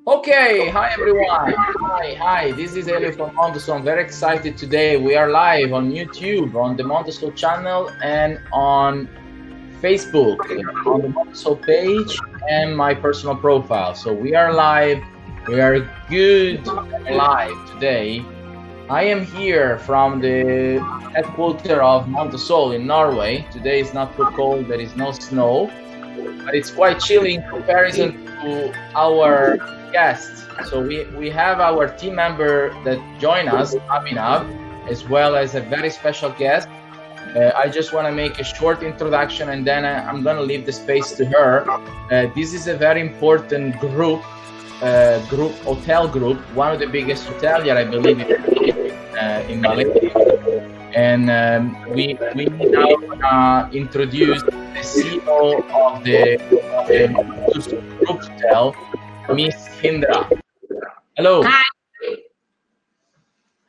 Okay, hi everyone. Hi. This is Elio from Mondosol. I'm very excited today. We are live on YouTube, on the Mondosol channel, and on Facebook, on the Mondosol page, and my personal profile. So we are live. We are good and live today. I am here from the headquarters of Mondosol in Norway. Today is not too cold. There is no snow, but it's quite chilly in comparison to our guests. So we have our team member that join us, Abhinav, as well as a very special guest. I just want to make a short introduction, and then I'm going to leave the space to her. This is a very important hotel group, one of the biggest hotelier, I believe, in Malaysia. And we now introduce the CEO of the LOTUS Group Hotel, Miss Hindra. Hello.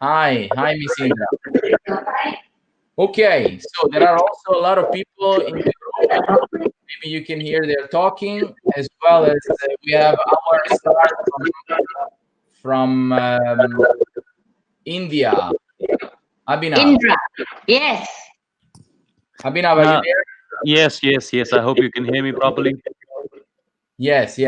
Hi, Miss Hindra. Okay, so there are also a lot of people in the group. Maybe you can hear they're talking, as well as we have our star from India, Abhinav. Indra, yes. Abhinav, are you there? Yes. I hope you can hear me properly. Yes.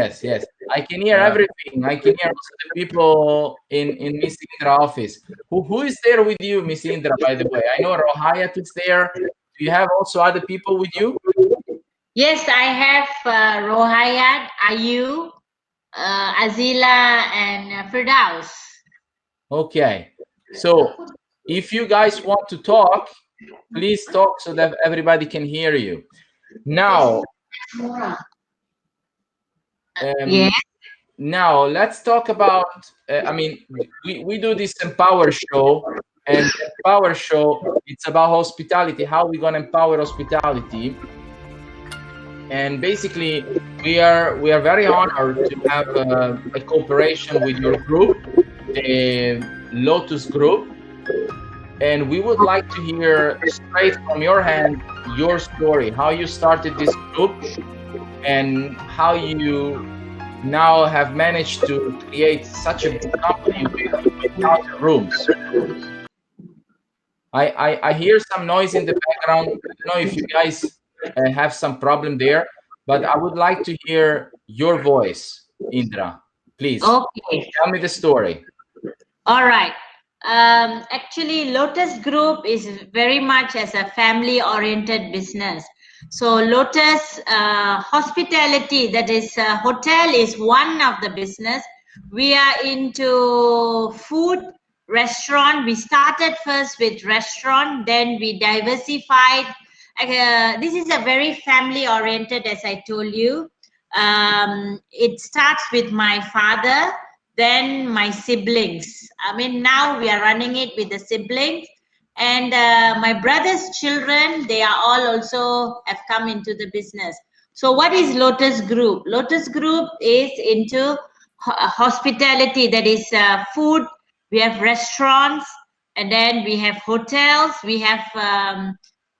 I can hear everything. I can hear also the people in Miss Indra office. Who is there with you, Miss Indra, by the way? I know Rohayat is there. Do you have also other people with you? Yes, I have Rohayat, Ayu, Azila, and Firdaus. Okay. So if you guys want to talk, please talk so that everybody can hear you. Now, Yes. now let's talk about, we do this Empower show, and Empower show, it's about hospitality, how we're going to empower hospitality. And basically, we are very honored to have a cooperation with your group, the LOTUS Group. And we would like to hear straight from your hand your story, how you started this group, and how you now have managed to create such a big company with 1,000 rooms. I hear some noise in the background. I don't know if you guys have some problem there, but I would like to hear your voice, Indra. Please. Okay. Tell me the story. All right. Actually, Lotus Group is very much as a family-oriented business. So Lotus Hospitality, that is hotel, is one of the business. We are into food, restaurant. We started first with restaurant, then we diversified. This is a very family-oriented, as I told you. It starts with my father, then my siblings. I mean, now we are running it with the siblings, and my brother's children, they are all also have come into the business. So what is Lotus Group? Lotus Group is into hospitality, that is food. We have restaurants, and then we have hotels. We have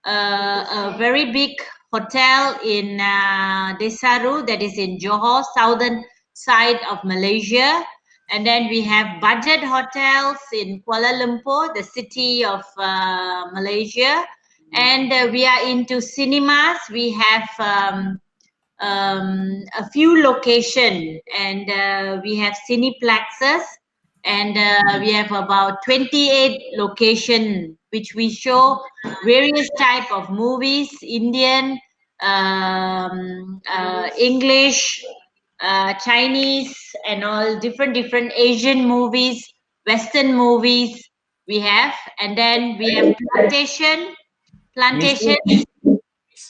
a very big hotel in Desaru, that is in Johor, southern side of Malaysia. And then we have budget hotels in Kuala Lumpur, the city of Malaysia. And we are into cinemas. We have a few locations, and we have cineplexes, and we have about 28 locations which we show various type of movies, Indian, English, Chinese, and all different Asian movies, Western movies we have. And then we have plantation.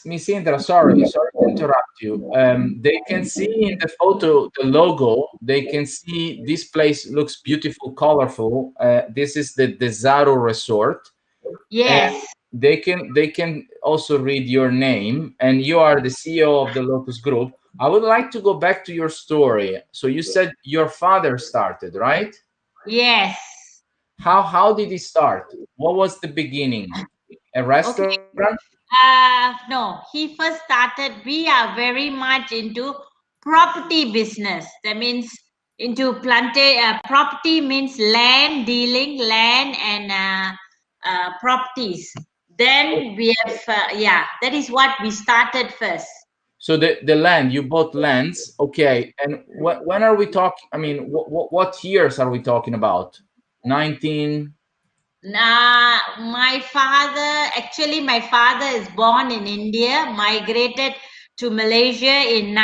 Miss Indra, sorry to interrupt you. They can see in the photo the logo. They can see this place looks beautiful, colorful. This is the Desaru Resort. Yes. And they can also read your name, and you are the CEO of the Lotus Group. I would like to go back to your story. So you said your father started, right? Yes. How did he start? What was the beginning? A restaurant? No, he first started. We are very much into property business. That means into property means land dealing, land and properties. Then we have, that is what we started first. So the land, you bought lands, okay. And when are we talking? I mean, what years are we talking about? 19. My father is born in India, migrated to Malaysia in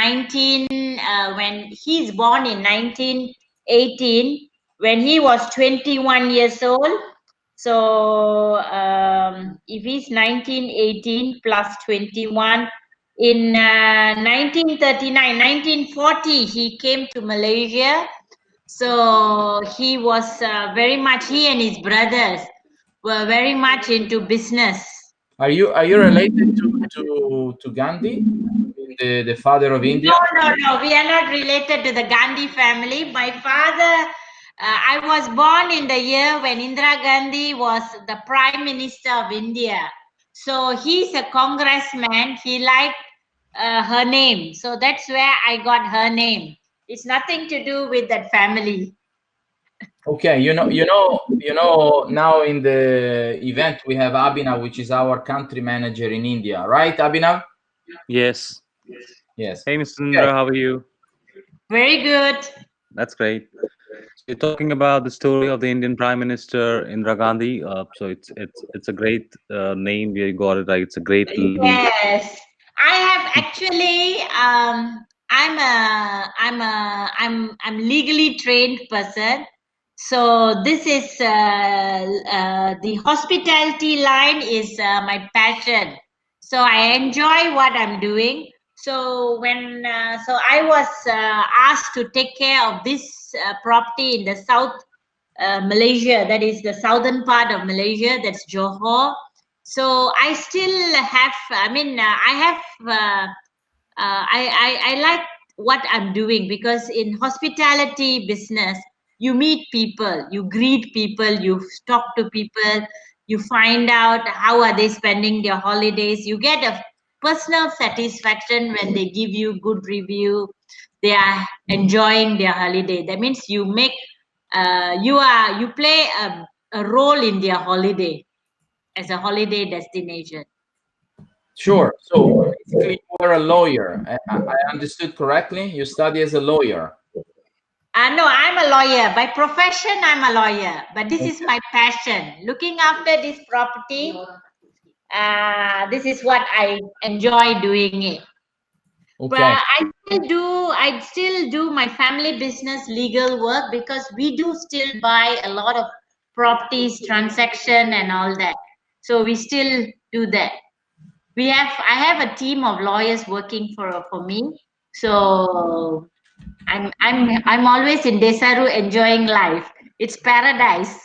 when he's born in 1918, when he was 21 years old. So if he's 1918 plus 21, in 1939, 1940, he came to Malaysia. So he was he and his brothers were very much into business. Are you related to Gandhi, the father of India? No. We are not related to the Gandhi family. My father, I was born in the year when Indira Gandhi was the Prime Minister of India. So he's a congressman. He liked her name. So that's where I got her name. It's nothing to do with that family. Okay, now in the event we have Abhinav, which is our country manager in India, right, Abhinav? Yes. Yes. Hey, Mr. Indra, how are you? Very good. That's great. So you're talking about the story of the Indian Prime Minister Indira Gandhi. So it's a great name. You got it right. It's a great lady. Yes, I have actually. I'm legally trained person. So this is the hospitality line is my passion. So I enjoy what I'm doing. So so I was asked to take care of this property in the South Malaysia. That is the southern part of Malaysia. That's Johor. So I still have. I like what I'm doing, because in hospitality business, you meet people, you greet people, you talk to people, you find out how are they spending their holidays. You get a personal satisfaction when they give you good review. They are enjoying their holiday. That means you make you play a role in their holiday as a holiday destination. Sure. So basically, you are a lawyer. I understood correctly. You study as a lawyer. No, I'm a lawyer. By profession, I'm a lawyer. But this is my passion. Looking after this property, this is what I enjoy doing it. Okay. But I still do my family business legal work, because we do still buy a lot of properties, transaction and all that. So we still do that. I have a team of lawyers working for me. So I'm always in Desaru enjoying life. It's paradise.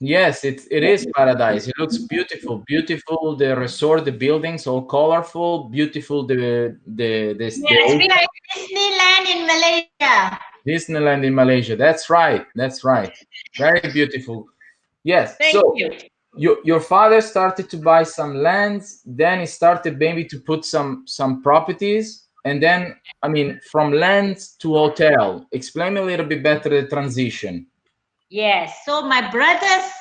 Yes, it is paradise. It looks beautiful, beautiful. The resort, the buildings, all colorful, beautiful. Yes, we are in Disneyland in Malaysia. Disneyland in Malaysia. That's right. That's right. Very beautiful. Yes. Thank So you. your father started to buy some lands, then he started maybe to put some properties, and then from lands to hotel. Explain a little bit better the transition. Yes. So my brothers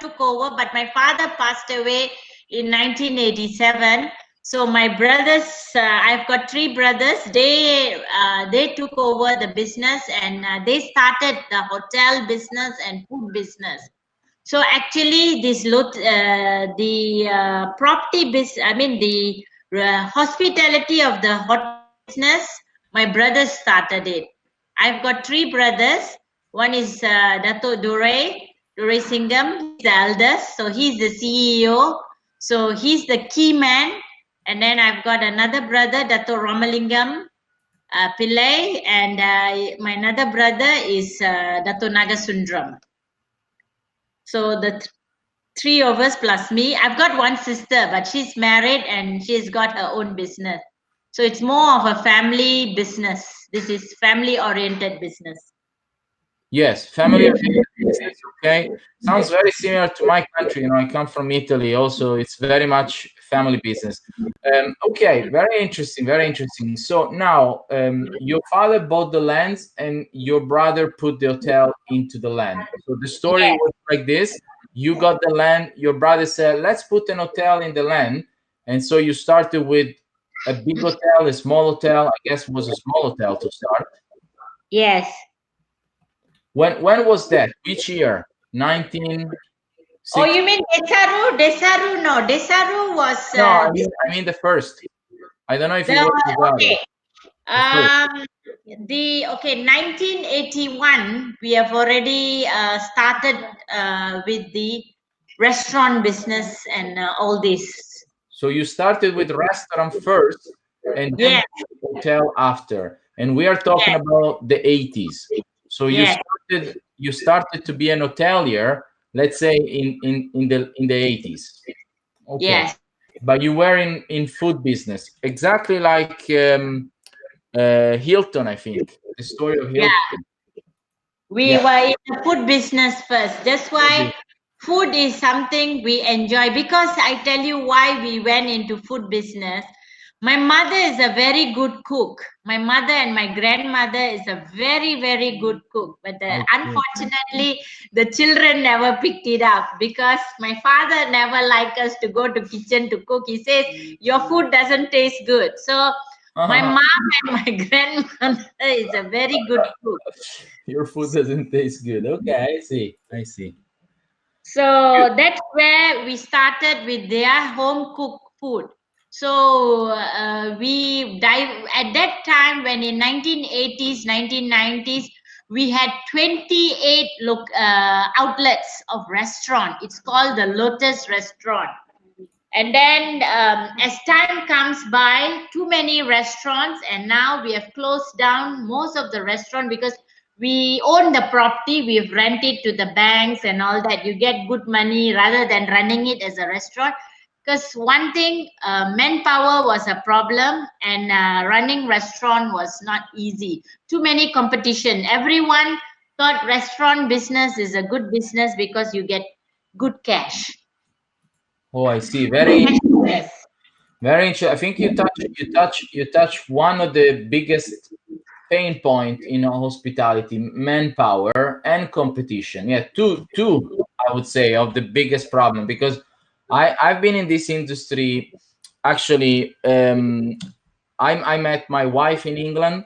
took over, but my father passed away in 1987. So my brothers, I've got three brothers. They took over the business, and they started the hotel business and food business. So actually, the property business, the hospitality of the hotel business, my brothers started it. I've got three brothers. One is Dato Dore Singham. He's the eldest, so he's the CEO. So he's the key man. And then I've got another brother, Dato Ramalingam Pillai, and my another brother is Dato Nagasundram. So the three of us plus me. I've got one sister, but she's married and she's got her own business. So it's more of a family business. This is family oriented business. Yes, family business. Okay, sounds very similar to my country. I come from Italy. Also, it's very much family business. Okay, very interesting, very interesting. So now your father bought the lands and your brother put the hotel into the land. So the story Yes. was like this: you got the land, your brother said, let's put an hotel in the land. And so you started with a big hotel, a small hotel. I guess it was a small hotel to start. Yes. When was that? Which year? 1960? Oh, you mean Desaru? Desaru? No, Desaru was No, I mean the first. I don't know if it was the other. okay. The first. Okay, 1981. We have already started with the restaurant business and all this. So you started with restaurant first, and then Yes. hotel after. And we are talking Yes. about the 80s. So Yes. you started to be an hotelier, let's say in the 80s. Okay. Yes. But you were in food business, exactly like Hilton, I think. The story of Yeah. Hilton. We Yeah. were in the food business first. That's why food is something we enjoy. Because I tell you why we went into food business. My mother is a very good cook. My mother and my grandmother is a very, very good cook. But Okay. unfortunately, the children never picked it up because my father never liked us to go to kitchen to cook. He says, your food doesn't taste good. So my Uh-huh. mom and my grandmother is a very good cook. Your food doesn't taste good. Okay, I see. I see. So that's where we started with their home cooked food. So we dive at that time when in 1980s, 1990s, we had 28 outlets of restaurant. It's called the Lotus Restaurant. And then as time comes by, too many restaurants, and now we have closed down most of the restaurant because we own the property, we've rented to the banks and all that. You get good money rather than running it as a restaurant. Because one thing, manpower was a problem, and running restaurant was not easy. Too many competition. Everyone thought restaurant business is a good business because you get good cash. Oh, I see. Very, Yes. very interesting. I think you touch one of the biggest pain point in hospitality: manpower and competition. Yeah, two. I would say of the biggest problem, because I've been in this industry. Actually, I met my wife in England,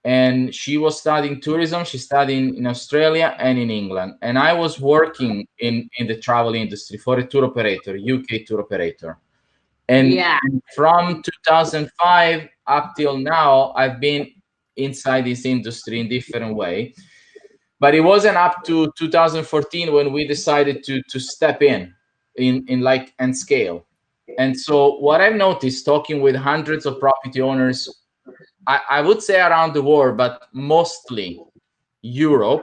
and she was studying tourism. She studied in Australia and in England, and I was working in the travel industry for a tour operator, UK tour operator. And Yeah. from 2005 up till now, I've been inside this industry in different way. But it wasn't up to 2014 when we decided to step in like and scale. And so what I've noticed talking with hundreds of property owners, I would say around the world, but mostly Europe.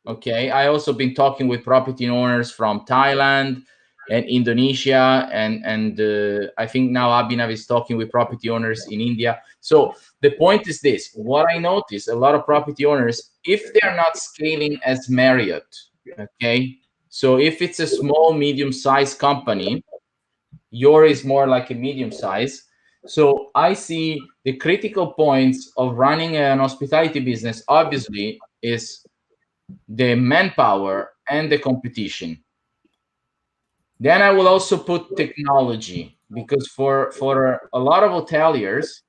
Okay, I also been talking with property owners from Thailand and Indonesia, and I think now Abhinav is talking with property owners in India. So the point is this: what I notice, a lot of property owners, if they are not scaling as Marriott, okay, so if it's a small, medium-sized company, yours is more like a medium size. So I see the critical points of running an hospitality business obviously is the manpower and the competition. Then I will also put technology, because for a lot of hoteliers,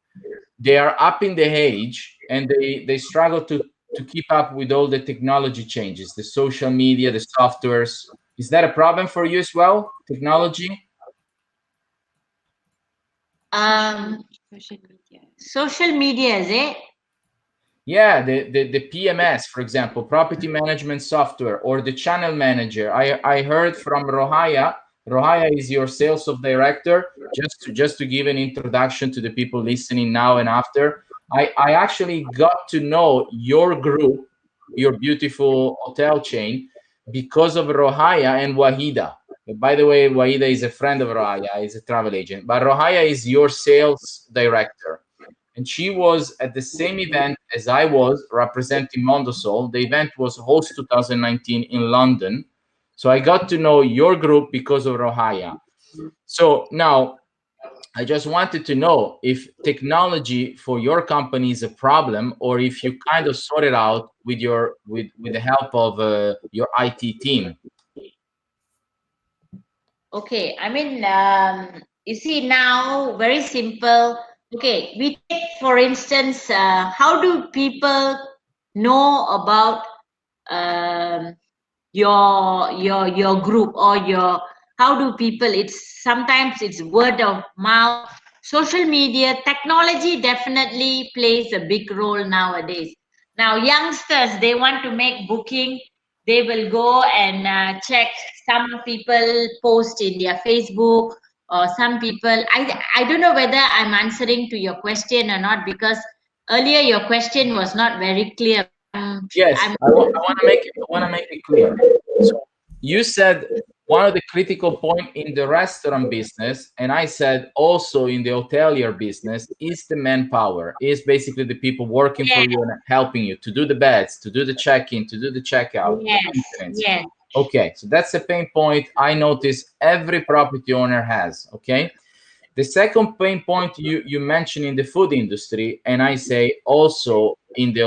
they are up in the age and they struggle to keep up with all the technology changes, the social media, the softwares. Is that a problem for you as well, technology? Um, social media, is it? Yeah, the PMS, for example, property management software, or the channel manager. I heard from Rohaya. Rohaya is your sales of director. Just to give an introduction to the people listening now and after. I actually got to know your group, your beautiful hotel chain, because of Rohaya and Wahida. By the way, Wahida is a friend of Rohaya, is a travel agent, but Rohaya is your sales director, and she was at the same event as I was representing Mondosol. The event was Host 2019 in London. So I got to know your group because of Rohaya. So now I just wanted to know if technology for your company is a problem, or if you kind of sort it out with your with the help of your IT team. Okay, I mean, you see now, very simple. Okay, we take, for instance, how do people know about um, your group, or your, how do people, it's sometimes it's word of mouth, social media. Technology definitely plays a big role nowadays. Now youngsters, they want to make booking, they will go and check. Some people post in their Facebook, or some people, I don't know whether I'm answering to your question or not, because earlier your question was not very clear. Yes, I'm I want to make it clear. So you said one of the critical point in the restaurant business, and I said also in the hotelier business, is the manpower. Is basically the people working for Yeah, you and helping you to do the beds, to do the check-in, to do the checkout, the yes, maintenance. yes. Okay, so that's a pain point I notice every property owner has. Okay. The second pain point you mentioned in the food industry, and I say also in the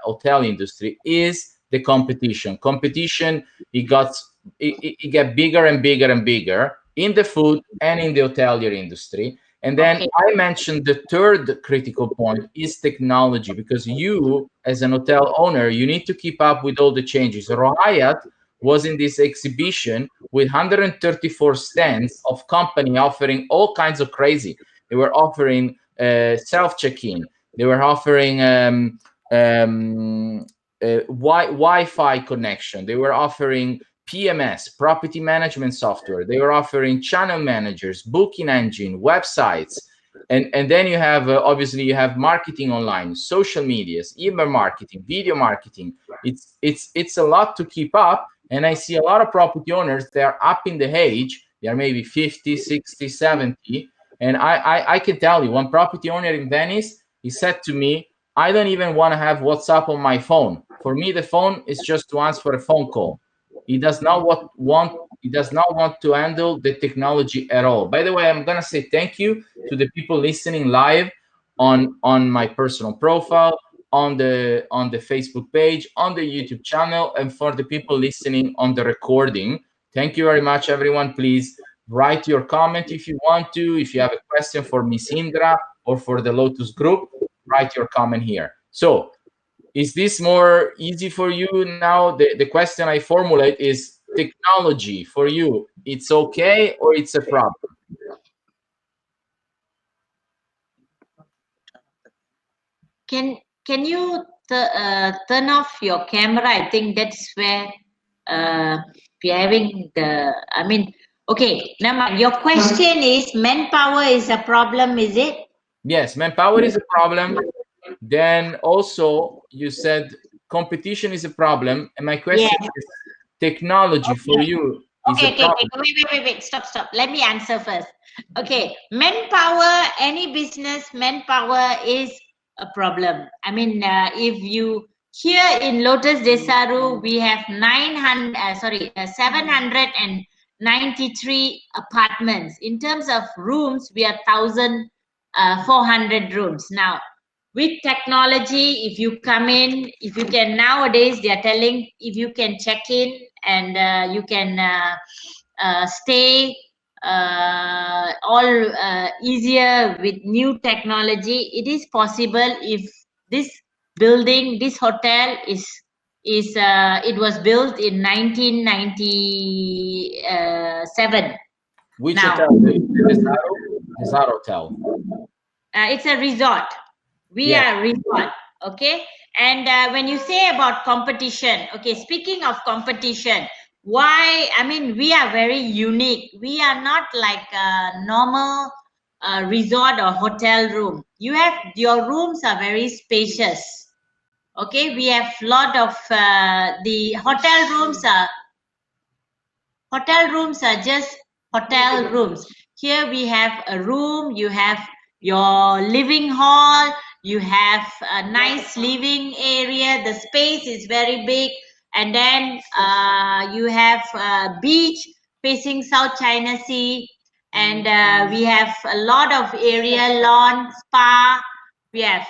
hotel industry, is the competition. Competition, it got bigger and bigger and bigger in the food and in the hotelier industry. And then Okay. I mentioned the third critical point is technology, because you, as an hotel owner, you need to keep up with all the changes. Rohayat was in this exhibition with 134 stands of company offering all kinds of crazy. They were offering self check-in. They were offering um, Wi-Fi connection. They were offering PMS, property management software. They were offering channel managers, booking engine, websites. And then you have obviously you have marketing online, social medias, email marketing, video marketing. It's a lot to keep up, and I see a lot of property owners, they are up in the age, they are maybe 50, 60, 70. And I can tell you, one property owner in Venice, he said to me, I don't even want to have WhatsApp on my phone. For me, the phone is just to answer a phone call. He does not he does not want to handle the technology at all. By the way, I'm gonna say thank you to the people listening live on my personal profile, on the Facebook page, on the YouTube channel, and for the people listening on the recording. Thank you very much, everyone. Please write your comment if you want to. If you have a question for Miss Indra or for the Lotus Group, write your comment here. So, is this more easy for you now? The question I formulate is technology for you. It's okay or it's a problem? Can you turn off your camera? I think that's where uh, we're having the. I mean, okay. Now your question is manpower is a problem, is it? Yes, manpower is a problem. Then also you said competition is a problem, and my Yes. question is technology for you is a Okay. problem. Wait. Stop. Let me answer first. Okay. Manpower, any business, manpower is a problem. I mean, if you, here in Lotus Desaru, we have 793 apartments. In terms of rooms, we are 1,400 rooms. Now, with technology, if you come in, if you can, nowadays they are telling, if you can check in and you can stay all easier with new technology. It is possible if this building, this hotel is it was built in 1997. Which Now hotel? The Desaro Hotel. it's a resort. We Yes. are resort. Okay. And when you say about competition, okay, speaking of competition, why, I mean, we are very unique. We are not like a normal resort or hotel room. You have, your rooms are very spacious. Okay, we have lot of the hotel rooms are just hotel rooms. Here we have a room, you have your living hall, you have a nice living area, the space is very big, and then you have a beach facing South China Sea. and we have a lot of area, lawn, spa. We have,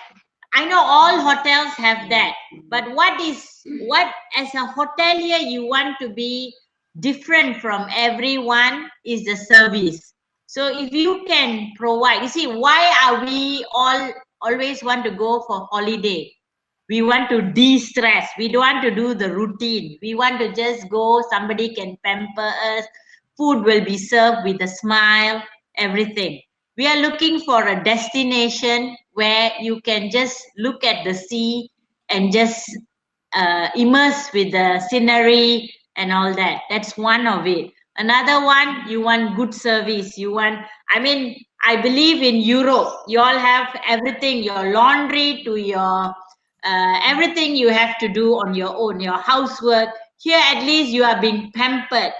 I know all hotels have that, but what as a hotelier you want to be different from everyone is the service. So if you can provide, you see, why are we all always want to go for holiday? We want to de-stress. We don't want to do the routine. We want to just go, somebody can pamper us, food will be served with a smile, everything. We are looking for a destination where you can just look at the sea and just immerse with the scenery and all that. That's one of it. Another one, you want good service. You want, I mean, I believe in Europe, you all have everything, your laundry to your everything you have to do on your own, your housework. Here, at least you are being pampered.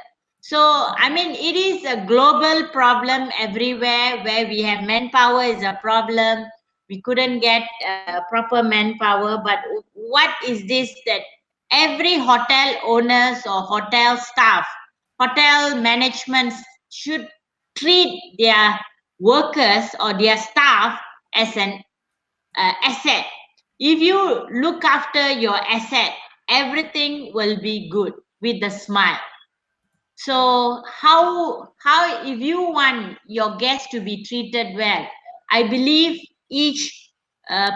So, I mean, it is a global problem everywhere where we have manpower is a problem. We couldn't get proper manpower. But what is this that every hotel owners or hotel staff, hotel management should treat their workers or their staff as an asset. If you look after your asset, everything will be good with the smile. So how if you want your guests to be treated well, I believe each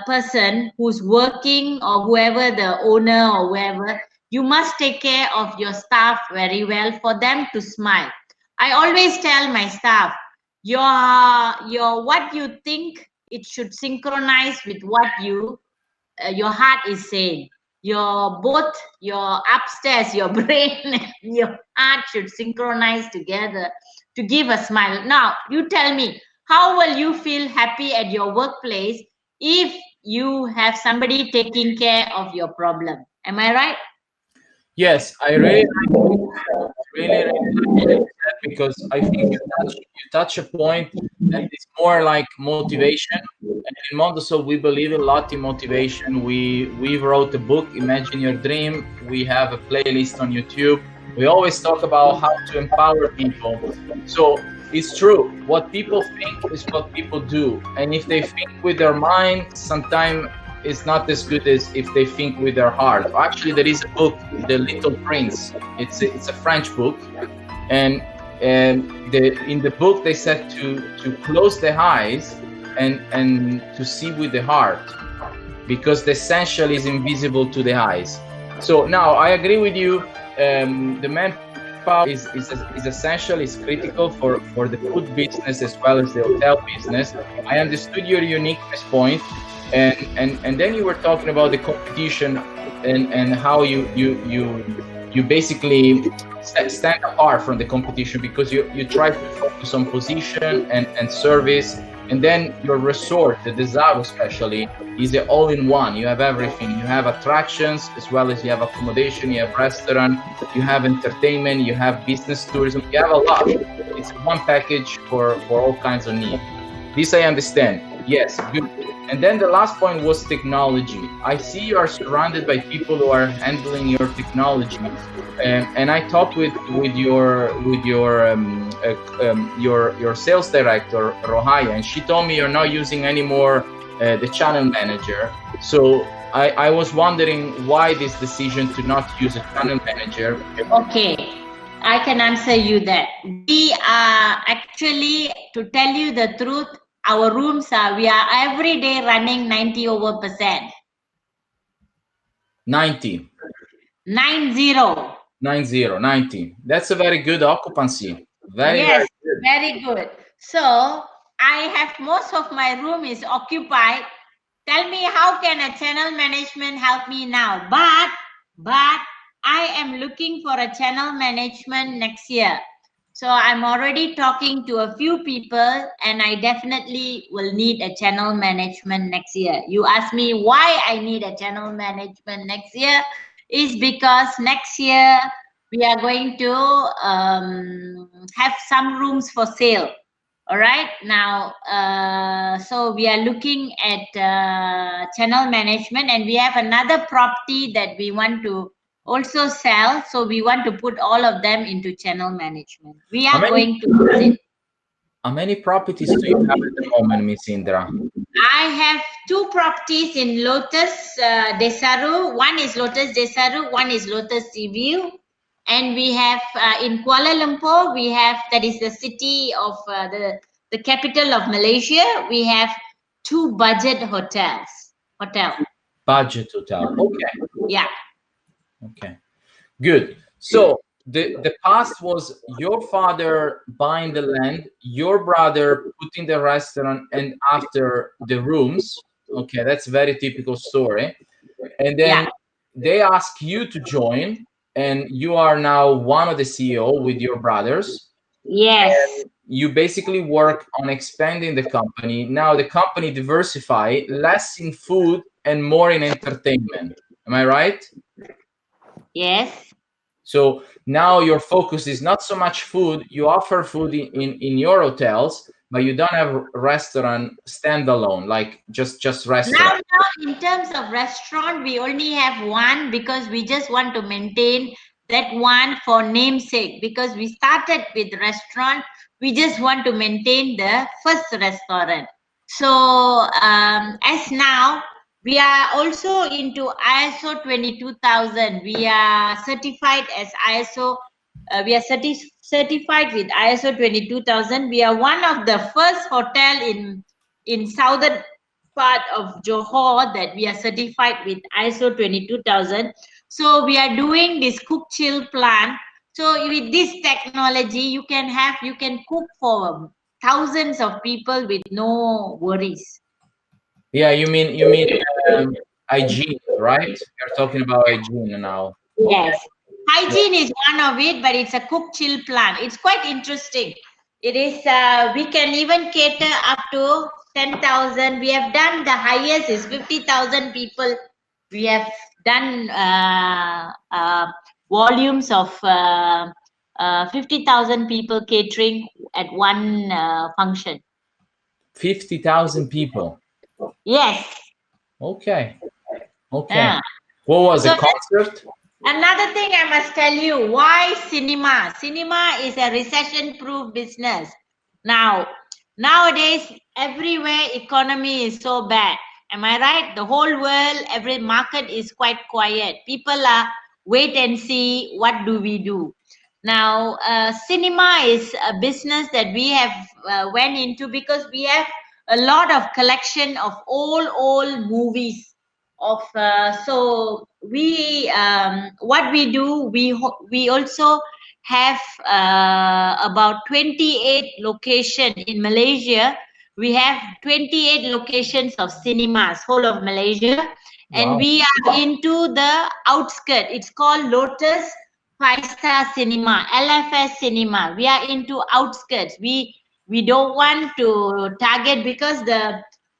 person who's working or whoever the owner or whoever, you must take care of your staff very well for them to smile. I always tell my staff, your what you think, it should synchronize with what your heart is saying. Your both your upstairs, your brain and your heart should synchronize together to give a smile. Now you tell me, how will you feel happy at your workplace if you have somebody taking care of your problem? Am I right? Yes, I really really like that, because I think you touch a point that is more like motivation. And in Mondosol, we believe a lot in motivation. We wrote a book, Imagine Your Dream. We have a playlist on YouTube. We always talk about how to empower people. So it's true. What people think is what people do. And if they think with their mind, sometimes it's not as good as if they think with their heart. Actually, there is a book, The Little Prince. It's a French book, and in the book they said to close the eyes and to see with the heart, because the essential is invisible to the eyes. So now I agree with you. The manpower is essential, is critical for the food business as well as the hotel business. I understood your uniqueness point, and then you were talking about the competition and how you basically stand apart from the competition, because you try to focus on position and service. And then your resort, the Desaro especially, is an all-in-one. You have everything. You have attractions as well as you have accommodation, you have restaurant, you have entertainment, you have business tourism, you have a lot. It's one package for all kinds of needs. This I understand. Yes, good. And then the last point was technology. I see you are surrounded by people who are handling your technology, and I talked with your sales director Rohaya, and she told me you're not using anymore the channel manager. So I was wondering why this decision to not use a channel manager. Okay, I can answer you that. We are actually, to tell you the truth, our rooms we are every day running 90%. 90. 90. That's a very good occupancy. Very Yes, good. very good. So I have most of my room is occupied. Tell me, how can a channel management help me now? But I am looking for a channel management next year. So I'm already talking to a few people, and I definitely will need a channel management next year. You ask me why I need a channel management next year, is because next year we are going to have some rooms for sale. All right, now so we are looking at channel management, and we have another property that we want to also sell, so we want to put all of them into channel management. We are going to visit. How many properties do you have at the moment, Miss Indra? I have 2 properties in Lotus Desaru. One is Lotus Desaru, one is Lotus Seaview. And we have in Kuala Lumpur, we have, that is the city of the capital of Malaysia, we have 2 budget hotels. Budget hotel. Okay. Yeah. Okay. Good. So the past was your father buying the land, your brother putting the restaurant, and after the rooms. Okay, that's very typical story. And then Yeah. they ask you to join, and you are now one of the CEO with your brothers. Yes. You basically work on expanding the company. Now the company diversify less in food and more in entertainment. Am I right? Yes. So now your focus is not so much food. You offer food in your hotels, but you don't have restaurant standalone, like just restaurant. Now, in terms of restaurant, we only have one because we just want to maintain that one for namesake. Because we started with restaurant, we just want to maintain the first restaurant. So as now, we are also into ISO 22000. We are certified as ISO. We are certified with ISO 22000. We are one of the first hotel in southern part of Johor that we are certified with ISO 22000. So we are doing this cook chill plan. So with this technology, you can cook for thousands of people with no worries. Yeah, you mean hygiene, right? You're talking about hygiene now. Yes. Yeah. Hygiene is one of it, but it's a cook chill plan. It's quite interesting. It is, we can even cater up to 10,000. We have done the highest is 50,000 people. We have done volumes of 50,000 people catering at one function. 50,000 people. Yes. Okay. Okay. Yeah. What was So a concert? another thing I must tell you, why cinema? Cinema is a recession-proof business. Nowadays, everywhere economy is so bad. Am I right? The whole world, every market is quite quiet. People are wait and see, what do we do? Now, cinema is a business that we have went into because we have a lot of collection of old movies of so we what we do, we also have about 28 location in Malaysia. We have 28 locations of cinemas whole of Malaysia. And Wow. we are into the outskirt. It's called Lotus 5-star cinema, LFS cinema. We are into outskirts. We don't want to target because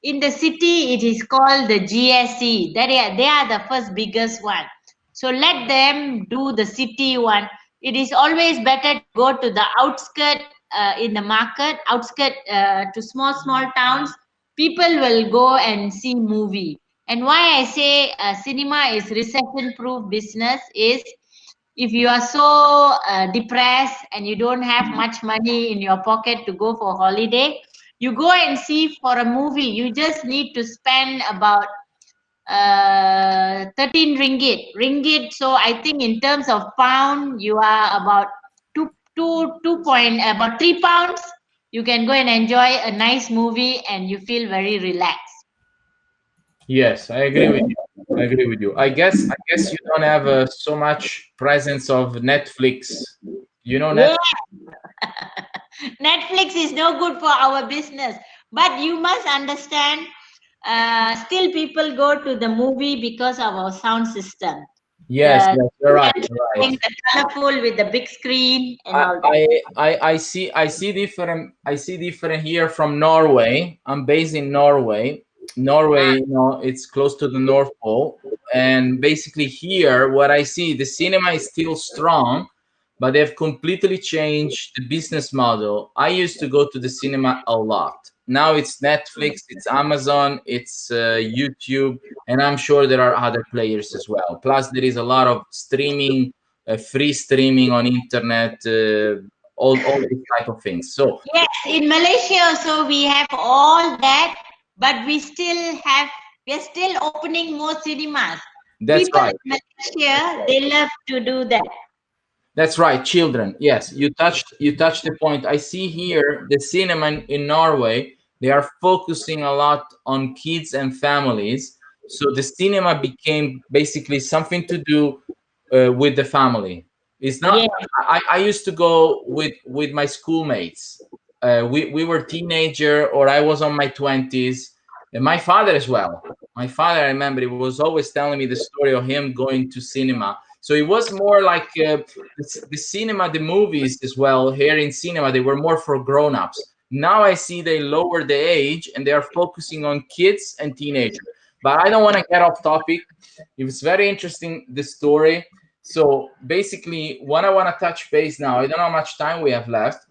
in the city it is called the GSE. They are the first biggest one. So let them do the city one. It is always better to go to the outskirt in the market, outskirt to small towns. People will go and see movie. And why I say cinema is recession-proof business is, if you are so depressed and you don't have much money in your pocket to go for holiday, you go and see for a movie. You just need to spend about 13 ringgit. So I think in terms of pound, you are about about 3 pounds. You can go and enjoy a nice movie and you feel very relaxed. Yes, I agree with you. I agree with you. I guess you don't have so much presence of Netflix. You know Yeah. Netflix? Netflix is no good for our business, but you must understand, still people go to the movie because of our sound system. Yes, The yes, you're right. You're right. the colorful with the big screen and all that. I see different here from Norway. I'm based in Norway. Norway, it's close to the North Pole, and basically here, what I see, the cinema is still strong, but they've completely changed the business model. I used to go to the cinema a lot. Now it's Netflix, it's Amazon, it's YouTube, and I'm sure there are other players as well. Plus, there is a lot of streaming, free streaming on internet. all these type of things. So yes, in Malaysia also we have all that, but we are still opening more cinemas. that's People right. in Malaysia, they love to do that. That's right, children. Yes, you touched the point. I see here the cinema in Norway. They are focusing a lot on kids and families. So the cinema became basically something to do with the family. It's not. Yeah. I used to go with my schoolmates. We were teenager, or I was on my 20s, and my father as well. My father, I remember, he was always telling me the story of him going to cinema. So it was more like the cinema, the movies as well. Here in cinema, they were more for grown-ups. Now I see they lowered the age and they are focusing on kids and teenagers. But I don't want to get off topic. It was very interesting, the story. So basically, what I want to touch base now, I don't know how much time we have left.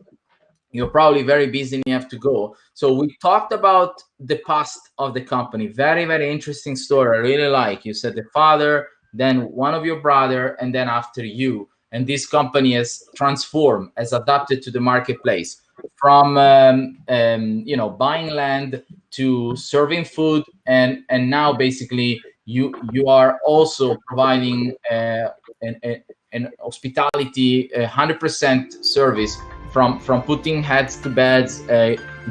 You're probably very busy and you have to go. So we talked about the past of the company. Very, very interesting story. I really like. You said the father, then one of your brother, and then after you. And this company has transformed, has adapted to the marketplace from buying land to serving food, and now basically you are also providing an hospitality 100% service from putting heads to beds,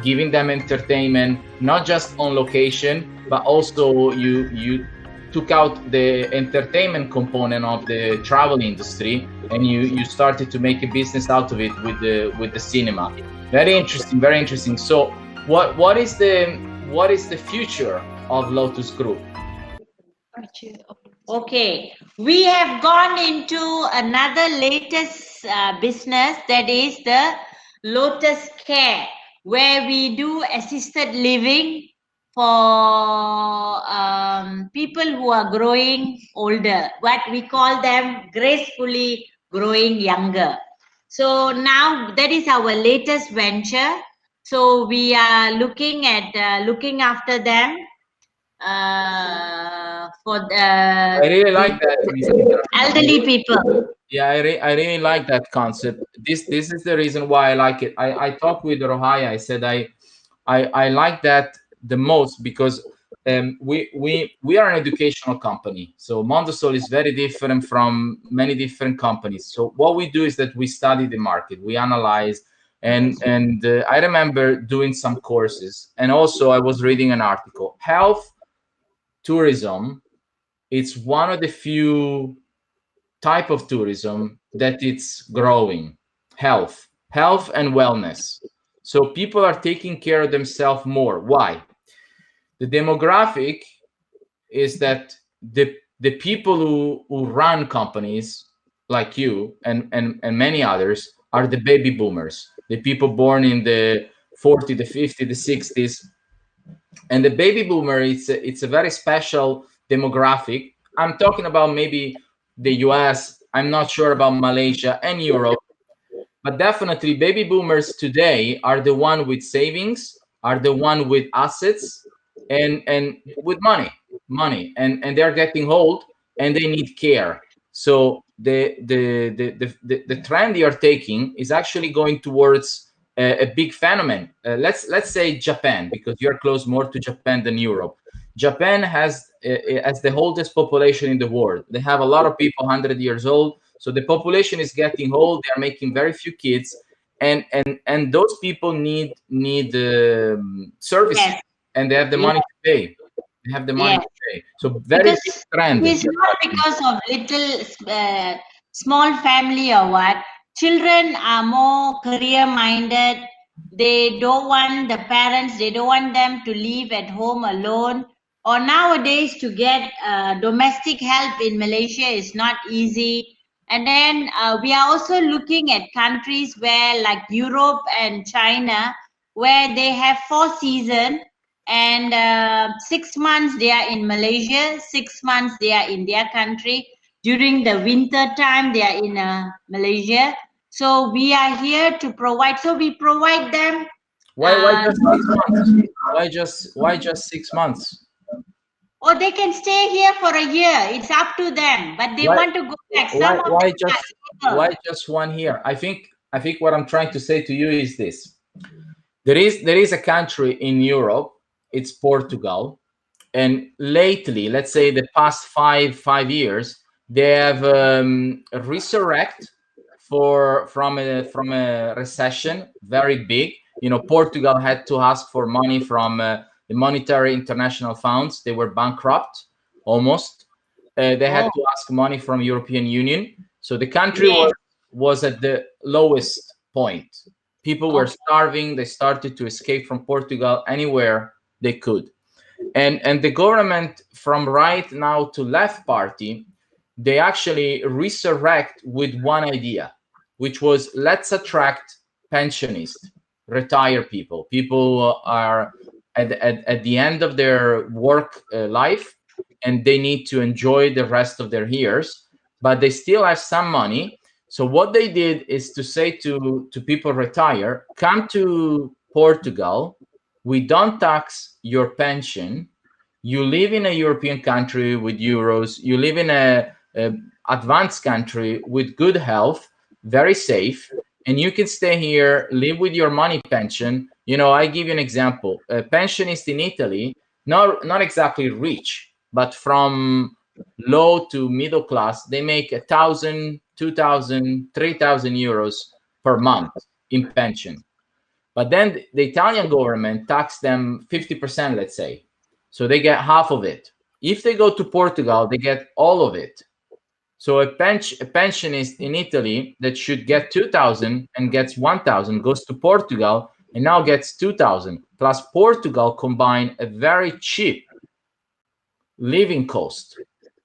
giving them entertainment, not just on location, but also you took out the entertainment component of the travel industry, and you started to make a business out of it with the cinema. Very interesting, very interesting. So what is the future of Lotus Group? Okay, we have gone into another latest business, that is the Lotus Care, where we do assisted living for people who are growing older, what we call them gracefully growing younger. So now that is our latest venture. So we are looking at looking after them for I really like that, elderly people. Yeah, I really like that concept. This is the reason why I like it. I talked with Rohaya. I said I like that the most because we are an educational company. So Mondosol is very different from many different companies. So what we do is that we study the market, we analyze, and I remember doing some courses, and also I was reading an article. Health tourism, it's one of the few type of tourism that it's growing. Health and wellness. So people are taking care of themselves more. Why? The demographic is that the people who run companies like you and many others are the baby boomers, the people born in the 40, the 50, the 60s. And the baby boomer, it's a very special demographic. I'm talking about maybe the US. I'm not sure about Malaysia and Europe, but definitely baby boomers today are the one with savings, are the one with assets, and with money, and they're getting old and they need care. So the trend you're taking is actually going towards a big phenomenon. Let's say Japan, because you're close more to Japan than Europe. Japan has the oldest population in the world. They have a lot of people 100 years old. So the population is getting old. They are making very few kids, and those people need services, Yes. and they have the Yeah. money to pay. They have the money Yeah. to pay. So very Because big trend. it's not because of little small family or what. Children are more career minded. They don't want the parents, they don't want them to live at home alone. Or nowadays, to get domestic help in Malaysia is not easy. And then we are also looking at countries where, like Europe and China, where they have 4 seasons, and 6 months they are in Malaysia, 6 months they are in their country. During the winter time, they are in Malaysia. So we are here to provide. So we provide them. Why just 6 months? Why just 6 months? Or they can stay here for a year. It's up to them. But they Why want to go back. Some of them why are just able. why just 1 year? I think I think what I'm trying to say to you is this: there is a country in Europe, it's Portugal, and lately, let's say the past five years, they have resurrect from a recession very big. You know, Portugal had to ask for money from the monetary international funds. They were bankrupt almost. They had to ask money from European Union. So the country Yes. was at the lowest point. People were Okay. starving. They started to escape from Portugal anywhere they could. And the government, from right now to left party, they actually resurrect with one idea, which was, let's attract pensionists, retired people who are at the end of their work life, and they need to enjoy the rest of their years, but they still have some money. So what they did is to say to people retire, come to Portugal, we don't tax your pension, you live in a European country with euros, you live in a advanced country with good health, very safe, and you can stay here, live with your money pension. You know, I give you an example. A pensionist in Italy, not exactly rich, but from low to middle class, they make 1,000, 2,000, 3,000 euros per month in pension. But then the Italian government tax them 50%, let's say. So they get half of it. If they go to Portugal, they get all of it. So a pensionist in Italy that should get 2,000 and gets 1,000 goes to Portugal and now gets 2,000. Plus Portugal combine a very cheap living cost.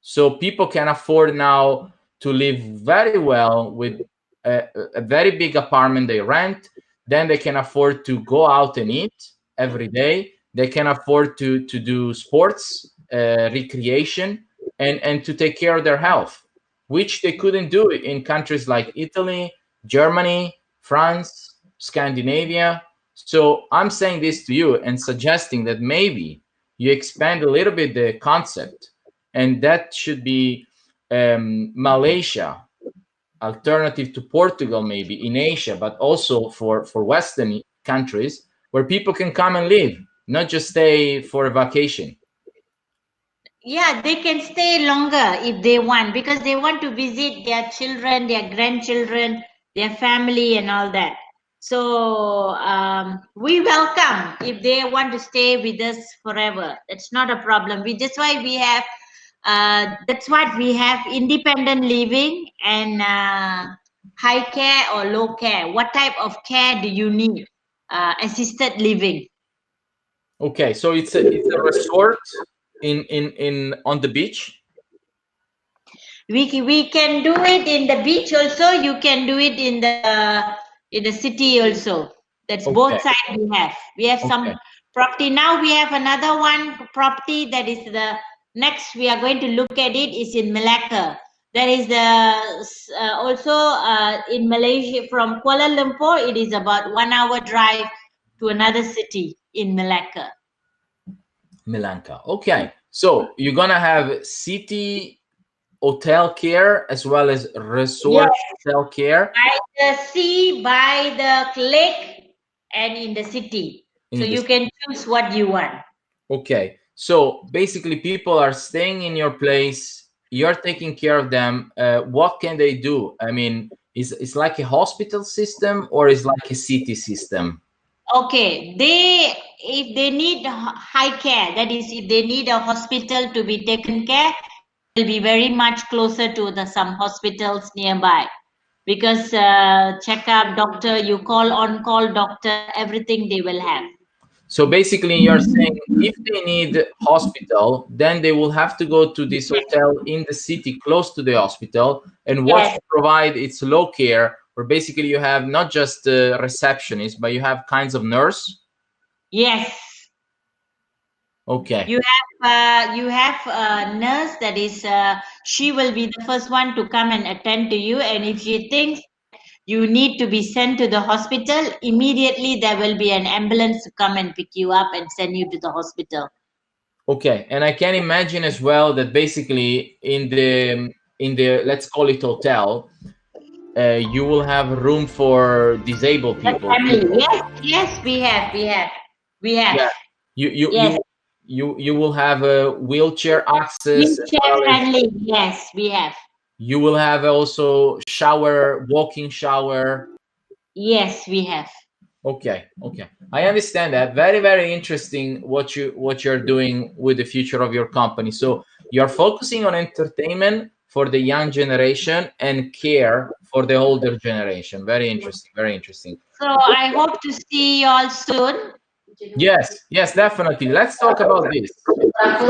So people can afford now to live very well with a very big apartment they rent. Then they can afford to go out and eat every day. They can afford to do sports, recreation, and to take care of their health, which they couldn't do in countries like Italy, Germany, France, Scandinavia. So I'm saying this to you and suggesting that maybe you expand a little bit the concept, and that should be Malaysia, alternative to Portugal, maybe in Asia, but also for Western countries where people can come and live, not just stay for a vacation. Yeah, they can stay longer if they want, because they want to visit their children, their grandchildren, their family, and all that. So we welcome if they want to stay with us forever. That's not a problem. That's why we have. That's what we have: independent living and high care or low care. What type of care do you need? Assisted living. Okay, so it's a resort in on the beach. We can do it in the beach also. You can do it in the city also. That's both sides we have. We have some property. Now we have another one property that is the next we are going to look at it is in Malacca. There is also in Malaysia from Kuala Lumpur. It is about 1 hour drive to another city in Malacca. Milanka. Okay, so you're gonna have city hotel care as well as resort hotel care. By the sea, by the lake, and in the city. So you can choose what you want. Okay, so basically people are staying in your place, you're taking care of them. What can they do? I mean, it's like a hospital system or is like a city system? Okay, if they need high care, that is, if they need a hospital to be taken care, it will be very much closer to some hospitals nearby, because checkup, doctor, you call on call doctor, everything they will have. So basically you're saying if they need hospital, then they will have to go to this hotel in the city close to the hospital, and what you provide it's low care, where basically you have not just a receptionist, but you have kinds of nurse. Yes. Okay. You have a nurse that is she will be the first one to come and attend to you, and if she thinks you need to be sent to the hospital, immediately there will be an ambulance to come and pick you up and send you to the hospital. Okay, and I can imagine as well that basically in the let's call it hotel, you will have room for disabled people. Yes, yes, we have. Yeah, you Yes. you will have a wheelchair access, as Wheelchair well as friendly. Yes, we have. you will have also shower, walking shower. Yes, we have. Okay, okay. I understand that. Very, very interesting what you're doing with the future of your company. So you're focusing on entertainment for the young generation and care for the older generation. Very interesting, very interesting. So I hope to see you all soon. Yes, yes, definitely. Let's talk about this. So let's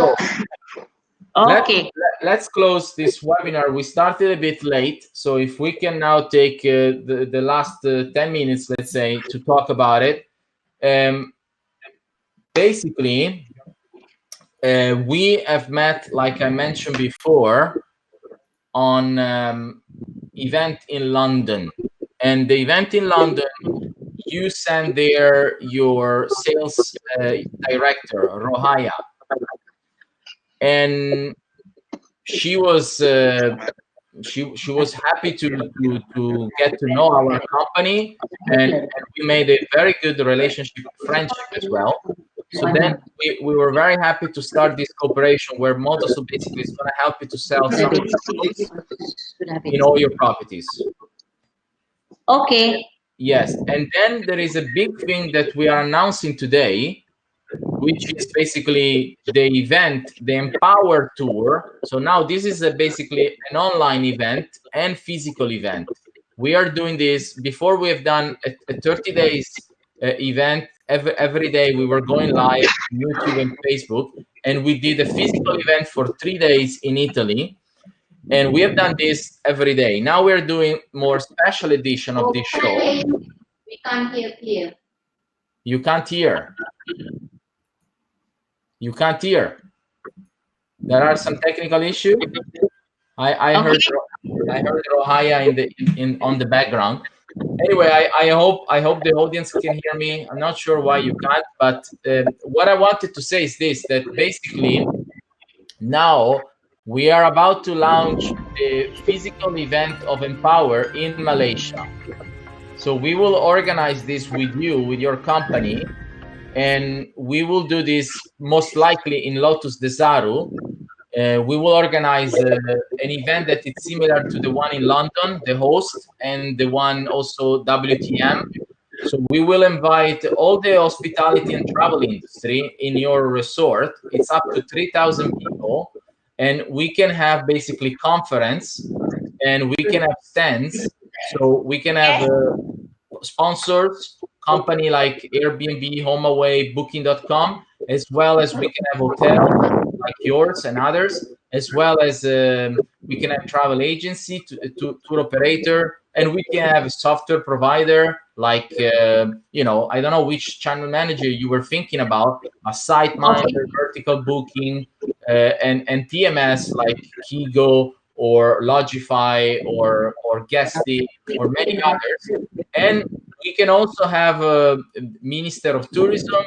Okay. let's close this webinar. We started a bit late, so if we can now take the last 10 minutes, let's say, to talk about it. Basically, we have met, like I mentioned before, on event in London, and the event in London, you sent there your sales director, Rohaya, and she was she was happy to get to know our company, and we made a very good relationship, friendship as well. So then we were very happy to start this cooperation where Mondosol basically is going to help you to sell some rooms in all your properties. Okay. Yes, and then there is a big thing that we are announcing today, which is basically the event, the Empower Tour. So now this is basically an online event and physical event. We are doing this before. We have done a 30 days event. Every day we were going live on YouTube and Facebook, and we did a physical event for 3 days in Italy. And we have done this every day. Now we're doing more special edition of this show. We can't hear clear. You can't hear. You can't hear. There are some technical issues. I Okay. heard Rohaya in on the background. Anyway, I hope the audience can hear me. I'm not sure why you can't, but what I wanted to say is this: that basically now we are about to launch the physical event of Empower in Malaysia. So we will organize this with you, with your company, and we will do this most likely in Lotus Desaru. We will organize an event that is similar to the one in London, the host, and the one also WTM. So we will invite all the hospitality and travel industry in your resort. It's up to 3,000 people, and we can have basically conference, and we can have stands. So we can have sponsors, company like Airbnb, HomeAway, Booking.com, as well as we can have hotels like yours and others, as well as we can have travel agency, tour operator, and we can have a software provider like I don't know which channel manager you were thinking about, a site manager, vertical booking, and TMS like Kigo or Logify or Guesty or many others. And we can also have a Minister of Tourism.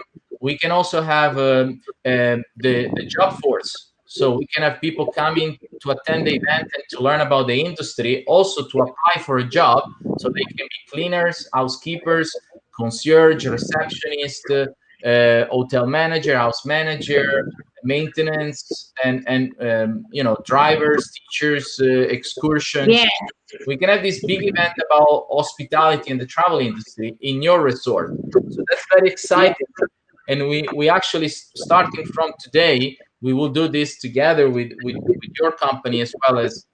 We can also have the job force. So we can have people coming to attend the event and to learn about the industry, also to apply for a job. So they can be cleaners, housekeepers, concierge, receptionist, hotel manager, house manager, maintenance, and drivers, teachers, excursions. Yeah. We can have this big event about hospitality and the travel industry in your resort. So that's very exciting. And we actually, starting from today, we will do this together with your company, as well as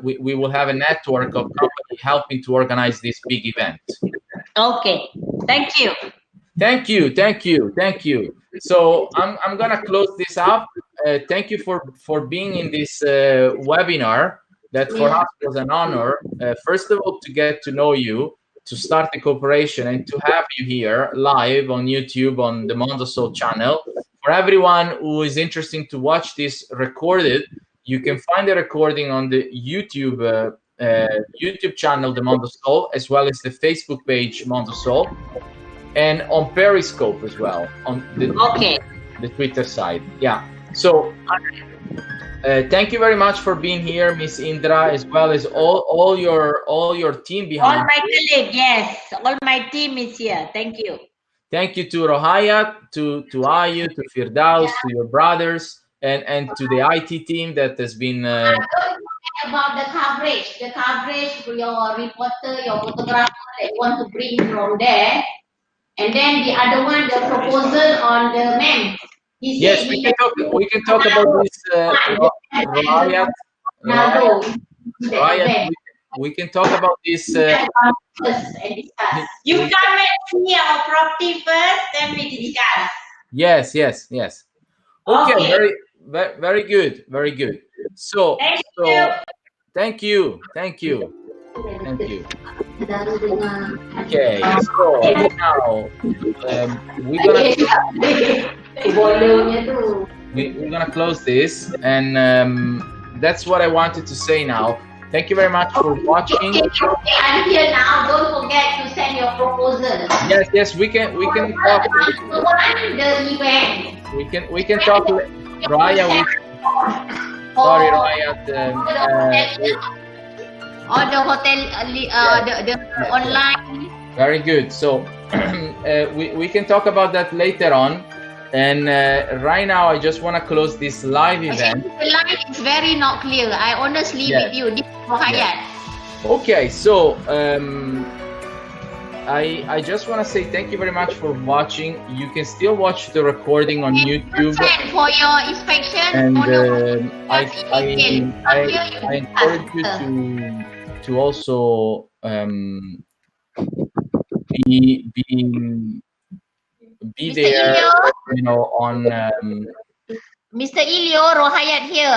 we will have a network of companies helping to organize this big event. Okay. Thank you. Thank you. So I'm gonna close this up. Thank you for being in this webinar. That for us was an honor. First of all, to get to know you, to start the cooperation, and to have you here live on YouTube on the Mondosol channel. For everyone who is interested to watch this recorded, you can find the recording on the YouTube YouTube channel, the Mondosol, as well as the Facebook page Mondosol, and on Periscope as well, on the Twitter side. Yeah. So Thank you very much for being here, Miss Indra, as well as all your team All behind. my colleagues, yes, all my team is here. Thank you. Thank you to Rohayat, to Ayu, to Firdaus, to your brothers, and to the IT team that has been. About the coverage for your reporter, your photographer that you want to bring from there, and then the other one, the proposal on the mem. Yes, we can talk about this, Rohayat. Rohayat, we can talk about this. You come and see our property first, then we discuss. Yes. Okay, very good, very good. So, thank you. Okay, so now we're gonna close this, and that's what I wanted to say now. Thank you very much for watching. I'm here now. Don't forget to send your proposal. Yes, we can talk. The event. We can talk, Raya. Sorry, Raya. Or the hotel, the online. Very good. So we can talk about that later on. And right now, I just want to close this live event. The line is very not clear. I honestly with you. This is Rohayat. Okay, so I just want to say thank you very much for watching. You can still watch the recording on YouTube. For your inspection. And I encourage you to also be there, you know, on. Mr. Elio, Rohayat here.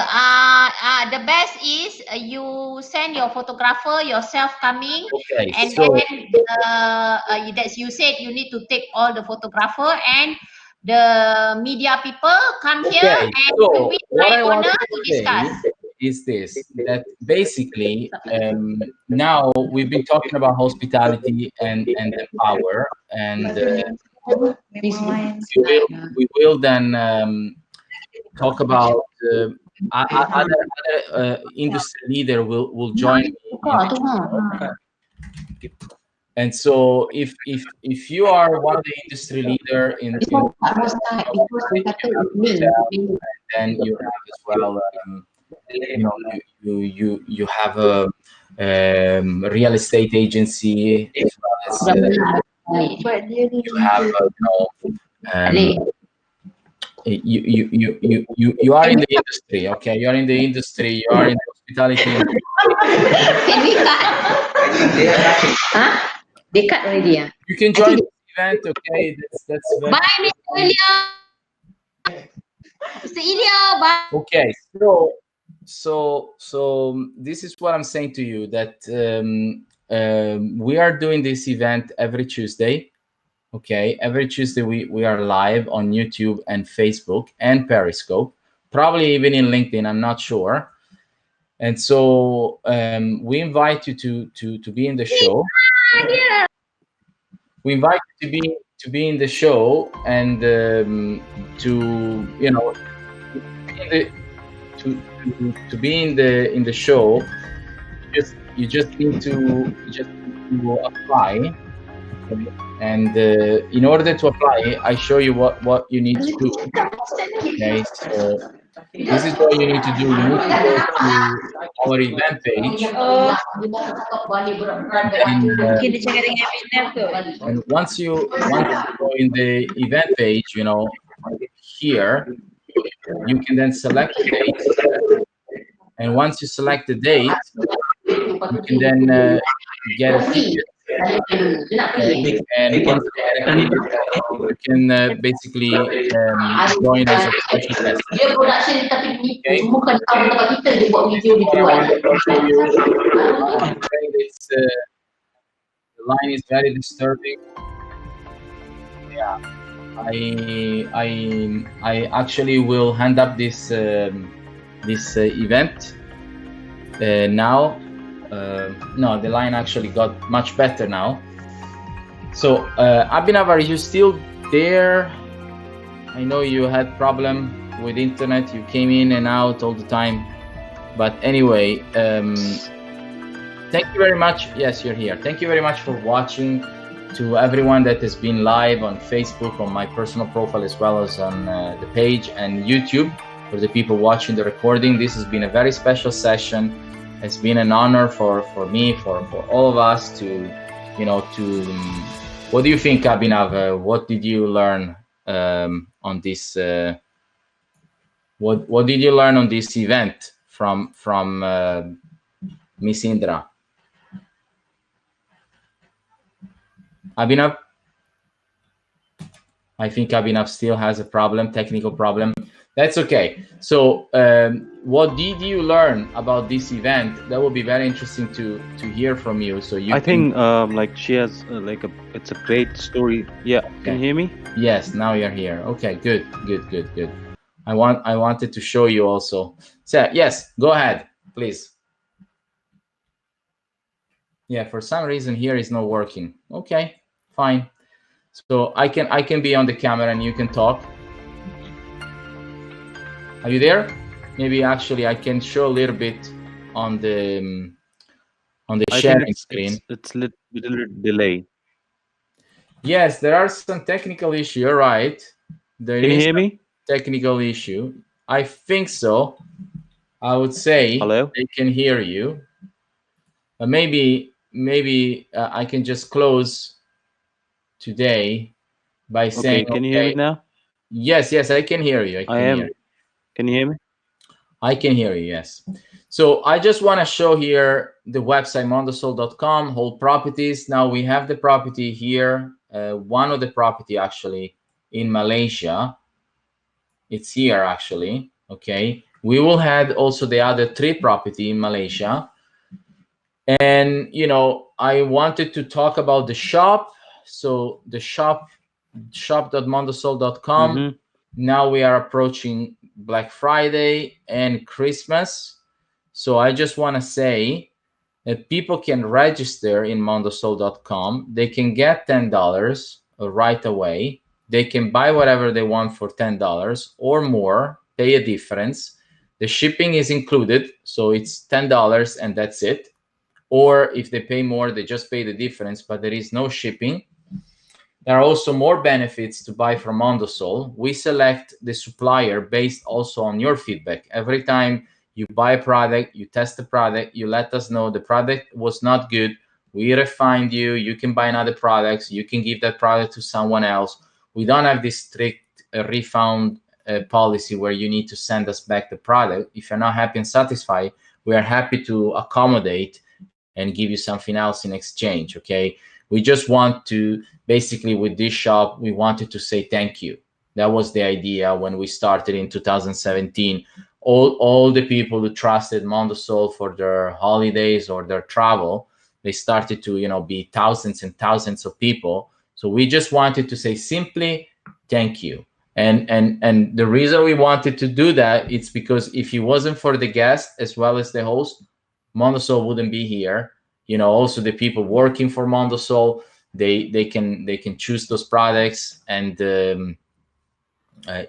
The best is you send your photographer yourself coming. Okay, and so then that you said you need to take all the photographer and the media people come here, and so what I want to to discuss. say is this, that basically now we've been talking about hospitality and power, and we will then talk about other industry leader will join me. And so if you are one of the industry leader in then you have as well you have a real estate agency, as well as you have you are in the industry. Okay, you are in the industry, you are in the hospitality industry. Can we cut? They cut already. Yeah. You can join this event. Okay, that's very. Bye, Mr. Elio. Mr. Elio, bye. Okay, so this is what I'm saying to you, that we are doing this event every Tuesday. Okay, every Tuesday we are live on YouTube and Facebook and Periscope, probably even in LinkedIn, I'm not sure. And so we invite you to be in the show. We invite you to be in the show, and to be in the show. You just need to apply. And in order to apply, I show you what you need to do. Okay, so this is what you need to do. You need to go to our event page, and once you go in the event page, here you can then select the date, and once you select the date, you can then get a ticket. And once you can basically join as a special guest. Okay. The line is very disturbing. Yeah, I actually will hand up this event now. No, the line actually got much better now. So Abhinav, are you still there? I know you had problem with internet. You came in and out all the time. But anyway, thank you very much. Yes, you're here. Thank you very much for watching. To everyone that has been live on Facebook, on my personal profile, as well as on the page and YouTube. For the people watching the recording, this has been a very special session. It's been an honor for me, for all of us to, what do you think, Abhinav? What did you learn on this? What did you learn on this event from Miss Indra? Abhinav? I think Abhinav still has a problem, technical problem. That's okay. So what did you learn about this event? That would be very interesting to hear from you. So you I think like she has it's a great story. Yeah, Okay. can you hear me? Yes, now you're here. Okay, good. I wanted to show you also. So yes, go ahead, please. Yeah, for some reason here is not working. Okay, fine. So I can be on the camera and you can talk. Are you there? Maybe actually I can show a little bit on the I sharing think screen. it's little bit delay. Yes, there are some technical issue. You're right. There Can you is hear a me? technical issue. I think so. I would say Hello? they can hear you. Maybe I can just close today by saying, Okay, can you hear me okay. now? Yes, I can hear you. Can you hear me? I can hear you, yes. So I just want to show here the website mondosol.com, whole properties. Now we have the property here, one of the property actually in Malaysia. It's here actually, okay. We will have also the other 3 property in Malaysia. And, I wanted to talk about the shop. So the shop.mondosol.com. Mm-hmm. Now we are approaching Black Friday and Christmas. So I just want to say that people can register in mondosol.com. They can get $10 right away. They can buy whatever they want for $10 or more, pay a difference. The shipping is included, so it's $10 and that's it. Or if they pay more, they just pay the difference, but there is no shipping. There are also more benefits to buy from Mondosol. We select the supplier based also on your feedback. Every time you buy a product, you test the product, you let us know the product was not good, we refine you, you can buy another product, you can give that product to someone else. We don't have this strict refund policy where you need to send us back the product. If you're not happy and satisfied, we are happy to accommodate and give you something else in exchange, okay? We just want to, basically with this shop, we wanted to say thank you. That was the idea when we started in 2017. All the people who trusted Mondosol for their holidays or their travel, they started to, be thousands and thousands of people. So we just wanted to say simply thank you. And the reason we wanted to do that, it's because if it wasn't for the guest as well as the host, Mondosol wouldn't be here. Also the people working for Mondosol, they can choose those products, and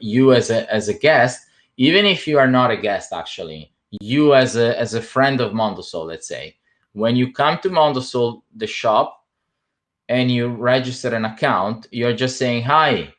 you as a guest, even if you are not a guest, actually, you as a friend of Mondosol, let's say, when you come to Mondosol, the shop, and you register an account, you're just saying, hi,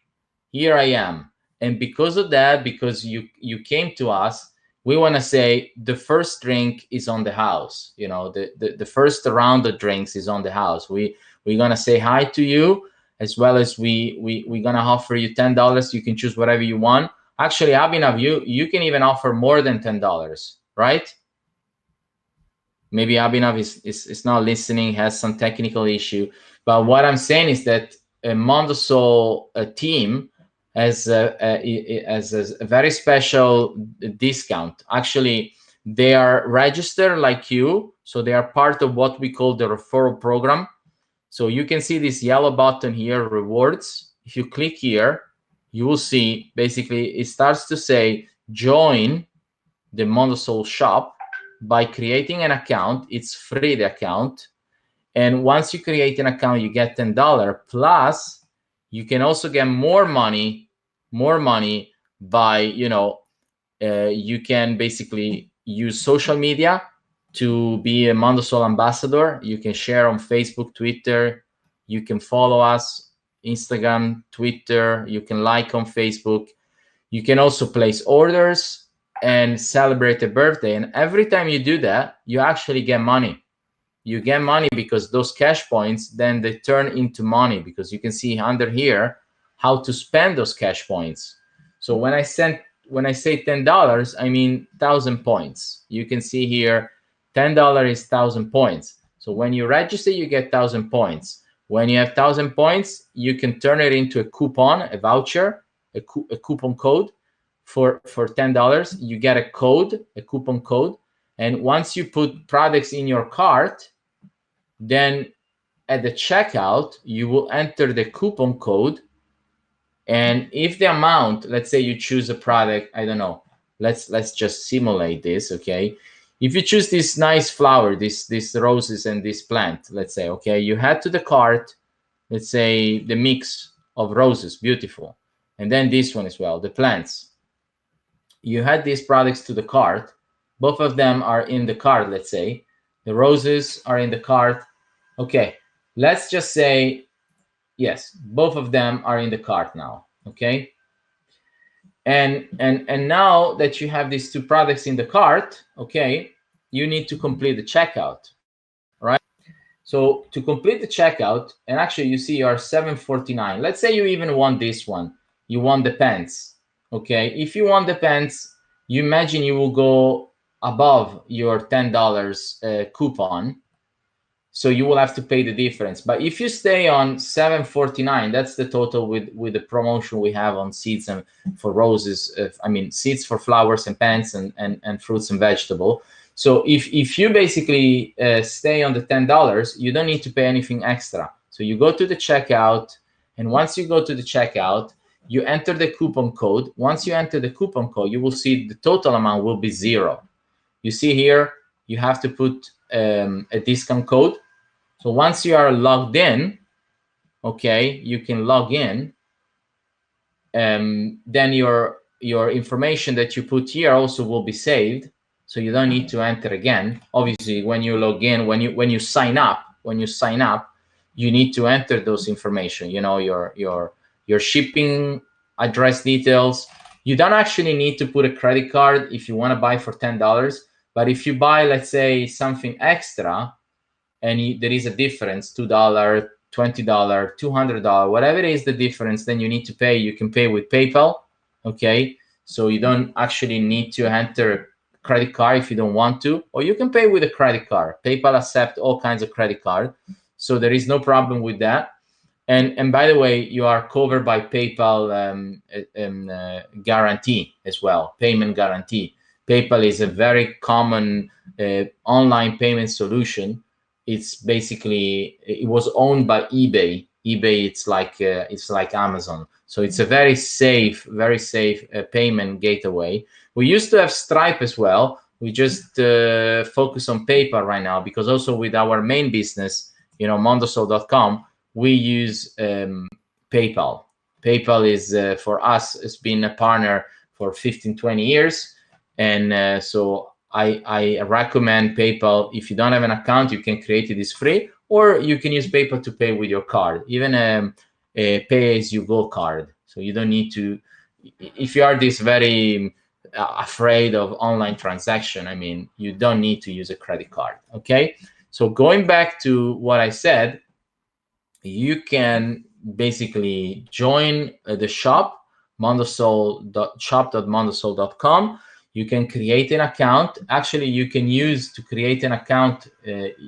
here I am. And because of that, because you came to us, we want to say the first drink is on the house. The first round of drinks is on the house. We're going to say hi to you, as well as we're going to offer you $10. You can choose whatever you want. Actually, Abhinav, you can even offer more than $10, right? Maybe Abhinav is not listening, has some technical issue. But what I'm saying is that a Mondosol team as a very special discount. Actually, they are registered like you, so they are part of what we call the referral program. So you can see this yellow button here, rewards. If you click here, you will see basically it starts to say join the Mondosol shop by creating an account. It's free, the account. And once you create an account, you get $10 plus you can also get more money by, you can basically use social media to be a Mondosol ambassador. You can share on Facebook, Twitter. You can follow us, Instagram, Twitter. You can like on Facebook. You can also place orders and celebrate a birthday. And every time you do that, you actually get money. You get money because those cash points, then they turn into money, because you can see under here how to spend those cash points. So when I say $10, I mean 1,000 points. You can see here $10 is 1,000 points. So when you register, you get 1,000 points. When you have 1,000 points, you can turn it into a coupon, a voucher, a coupon code for $10. You get a code, a coupon code. And once you put products in your cart, then at the checkout, you will enter the coupon code. And if the amount, let's say you choose a product, I don't know, let's just simulate this, okay? If you choose this nice flower, this roses and this plant, let's say, okay, you add to the cart, let's say the mix of roses, beautiful. And then this one as well, the plants. You add these products to the cart. Both of them are in the cart, let's say. The roses are in the cart. Okay, let's just say, yes, both of them are in the cart now, okay? And now that you have these two products in the cart, okay, you need to complete the checkout, right? So to complete the checkout, and actually you see you are $7.49. Let's say you even want this one. You want the pants, okay? If you want the pants, you imagine you will go above your $10 coupon, so you will have to pay the difference. But if you stay on $7.49, that's the total with the promotion we have on seeds and for roses. Seeds for flowers and plants and fruits and vegetable. So if you basically stay on the $10, you don't need to pay anything extra. So you go to the checkout, and once you go to the checkout, you enter the coupon code. Once you enter the coupon code, you will see the total amount will be $0. You see here, you have to put a discount code. So once you are logged in, okay, you can log in. Then your information that you put here also will be saved, so you don't need to enter again. Obviously, when you log in, when you sign up, you need to enter those information. You know, your shipping address details. You don't actually need to put a credit card if you want to buy for $10. But if you buy, let's say, something extra, and there is a difference, $2, $20, $200, whatever it is the difference, then you need to pay. You can pay with PayPal, okay? So you don't actually need to enter a credit card if you don't want to, or you can pay with a credit card. PayPal accepts all kinds of credit card, so there is no problem with that. And by the way, you are covered by PayPal guarantee as well, payment guarantee. PayPal is a very common online payment solution. It's basically, it was owned by eBay. eBay, it's like Amazon. So it's a very safe payment gateway. We used to have Stripe as well. We just focus on PayPal right now, because also with our main business, Mondosol.com, we use PayPal. PayPal is, for us, it's been a partner for 15, 20 years. And so I recommend PayPal. If you don't have an account, you can create it. It's free, or you can use PayPal to pay with your card, even a pay-as-you-go card. So you don't need to, if you are this very afraid of online transaction, you don't need to use a credit card, okay? So going back to what I said, you can basically join the shop, shop.mondosol.com. You can create an account. Actually, you can use to create an account.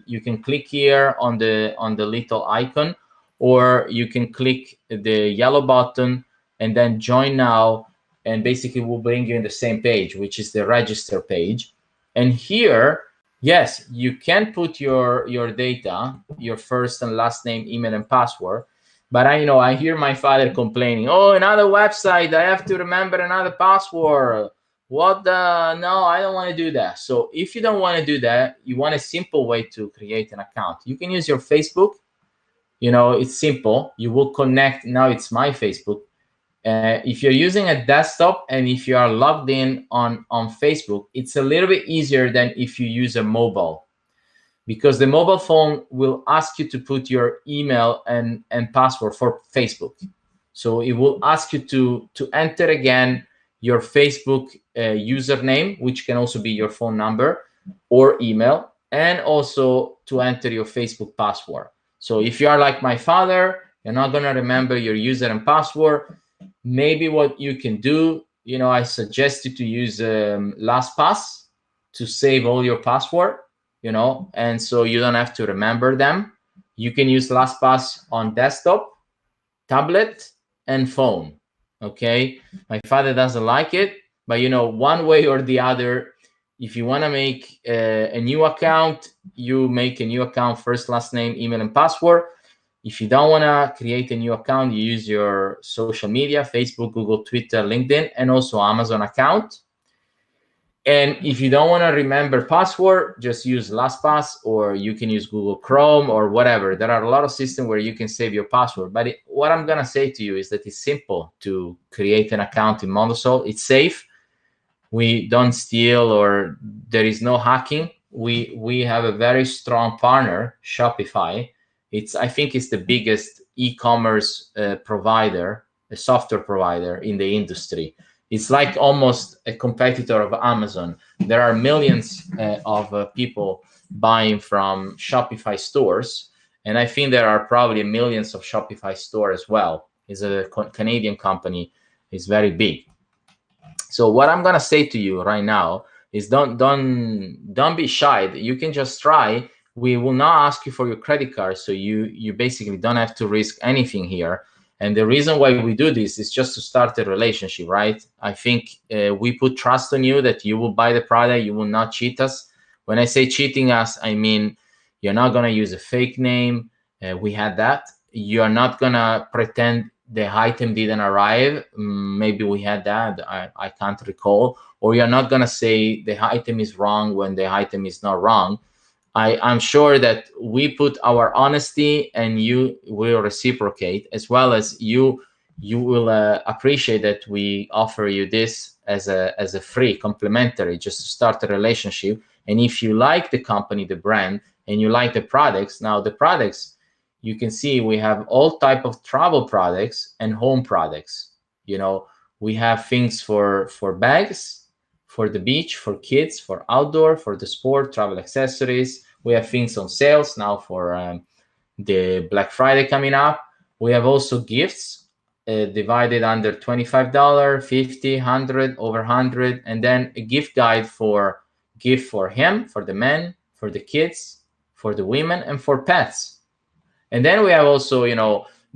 You can click here on the little icon, or you can click the yellow button and then join now, and basically will bring you in the same page, which is the register page. And here, yes, you can put your data, your first and last name, email, and password. But I hear my father complaining, oh, another website, I have to remember another password. What the? No, I don't want to do that. So if you don't want to do that, you want a simple way to create an account, you can use your Facebook. It's simple. You will connect. Now it's my Facebook. If you're using a desktop and if you are logged in on Facebook, it's a little bit easier than if you use a mobile, because the mobile phone will ask you to put your email and password for Facebook. So it will ask you to enter again your Facebook username, which can also be your phone number or email, and also to enter your Facebook password. So if you are like my father, you're not going to remember your user and password. Maybe what you can do, I suggest you to use LastPass to save all your password, and so you don't have to remember them. You can use LastPass on desktop, tablet, and phone. Okay, my father doesn't like it, but one way or the other, if you want to make a new account, you make a new account, first, last name, email, and password. If you don't want to create a new account, you use your social media, Facebook, Google, Twitter, LinkedIn, and also Amazon account. And if you don't want to remember password, just use LastPass, or you can use Google Chrome or whatever. There are a lot of systems where you can save your password. But what I'm going to say to you is that it's simple to create an account in Mondosol. It's safe. We don't steal, or there is no hacking. We have a very strong partner, Shopify. I think it's the biggest e-commerce provider, a software provider in the industry. It's like almost a competitor of Amazon. There are millions of people buying from Shopify stores, and I think there are probably millions of Shopify stores as well. It's a Canadian company. It's very big. So what I'm gonna say to you right now is don't be shy. You can just try. We will not ask you for your credit card, so you basically don't have to risk anything here. And the reason why we do this is just to start a relationship, right? I think we put trust on you that you will buy the product, you will not cheat us. When I say cheating us, I mean you're not gonna use a fake name. We had that. You are not gonna pretend the item didn't arrive. Maybe we had that. I can't recall. Or you're not gonna say the item is wrong when the item is not wrong. I'm sure that we put our honesty, and you will reciprocate, as well as you will appreciate that we offer you this as a free complimentary, just to start a relationship. And if you like the company, the brand, and you like the products, now the products, you can see we have all type of travel products and home products. We have things for bags, for the beach, for kids, for outdoor, for the sport, travel accessories. We have things on sales now for the Black Friday coming up. We have also gifts divided under $25, $50, $100, over $100, and then a gift guide for gift for him, for the men, for the kids, for the women, and for pets. And then we have also,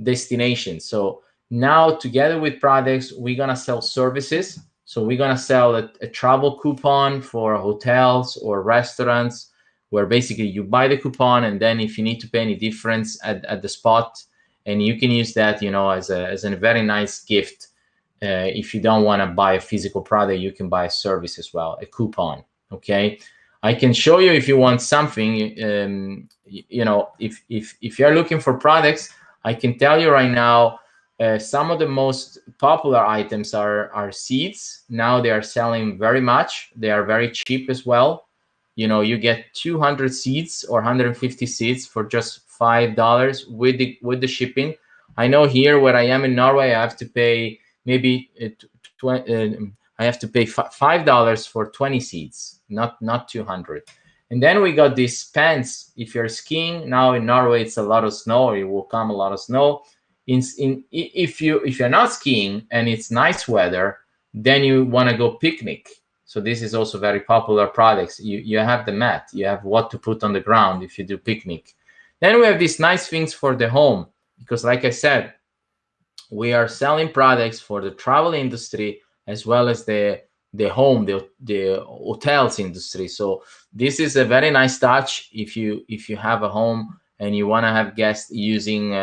destinations. So now together with products, we're gonna sell services. So we're gonna sell a travel coupon for hotels or restaurants, where basically you buy the coupon, and then if you need to pay any difference at the spot, and you can use that, as a very nice gift. If you don't want to buy a physical product, you can buy a service as well, a coupon. Okay, I can show you if you want something. If you're looking for products, I can tell you right now. Some of the most popular items are seeds. Now they are selling very much. They are very cheap as well. You get 200 seeds or 150 seeds for just $5 with the shipping. I know here where I am in Norway, I have to pay maybe I have to pay $5 for 20 seeds, not 200. And then we got these pants. If you're skiing now in Norway, it's a lot of snow. It will come a lot of snow. If you're not skiing and it's nice weather, then you want to go picnic. So this is also very popular products. You have the mat, you have what to put on the ground if you do picnic. Then we have these nice things for the home, because like I said, we are selling products for the travel industry as well as the home, the hotels industry. So this is a very nice touch if you have a home and you want to have guests using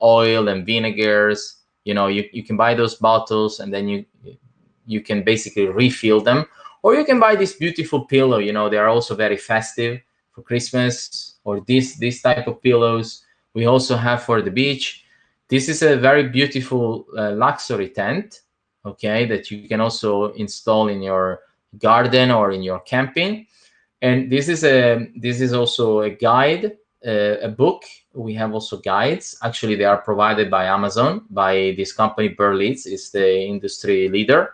oil and vinegars. You can buy those bottles, and then you can basically refill them. Or you can buy this beautiful pillow. They are also very festive for Christmas, or this type of pillows. We also have for the beach. This is a very beautiful luxury tent, okay, that you can also install in your garden or in your camping. And this is also a guide, a book. We have also guides. Actually, they are provided by Amazon, by this company Berlitz, is the industry leader.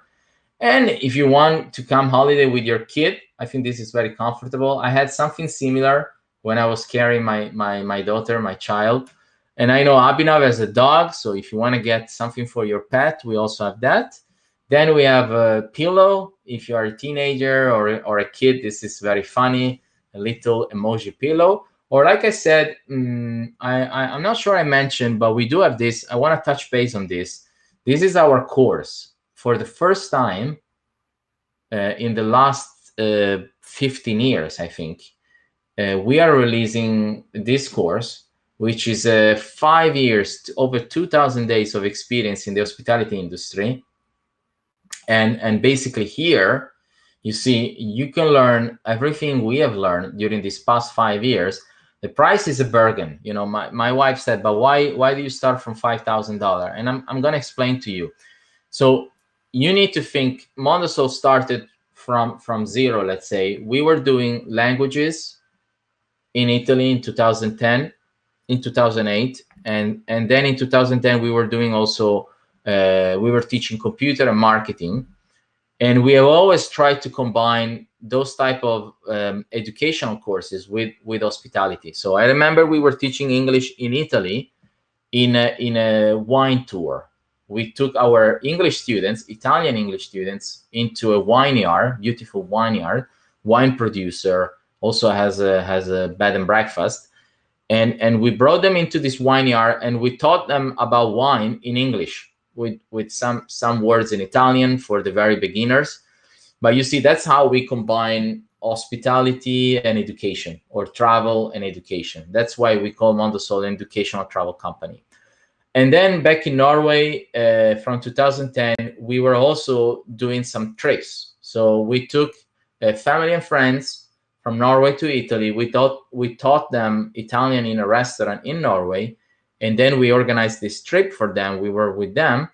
And if you want to come holiday with your kid, I think this is very comfortable. I had something similar when I was carrying my daughter, my child. And I know Abhinav has a dog, so if you want to get something for your pet, we also have that. Then we have a pillow. If you are a teenager or a kid, this is very funny, a little emoji pillow. Or like I said, I'm not sure I mentioned, but we do have this. I want to touch base on this. This is our course. For the first time in the last 15 years, I think, we are releasing this course, which is 5 years, over 2,000 days of experience in the hospitality industry. And basically here, you see, you can learn everything we have learned during these past 5 years. The price is a bargain. You know, my wife said, but why do you start from $5,000? And I'm going to explain to you. So you need to think, Mondosol started from zero, let's say. We were doing languages in Italy in 2010, in 2008, and then in 2010 we were doing also, we were teaching computer and marketing. And we have always tried to combine those type of educational courses with hospitality. So I remember we were teaching English in Italy in a wine tour. We took our English students, Italian English students, into a vineyard, beautiful vineyard, wine producer, also has a bed and breakfast. And we brought them into this vineyard and we taught them about wine in English with some words in Italian for the very beginners. But you see, that's how we combine hospitality and education, or travel and education. That's why we call Mondosol an educational travel company. And then back in Norway, from 2010, we were also doing some trips. So we took family and friends from Norway to Italy. We taught them Italian in a restaurant in Norway, and then we organized this trip for them. We were with them,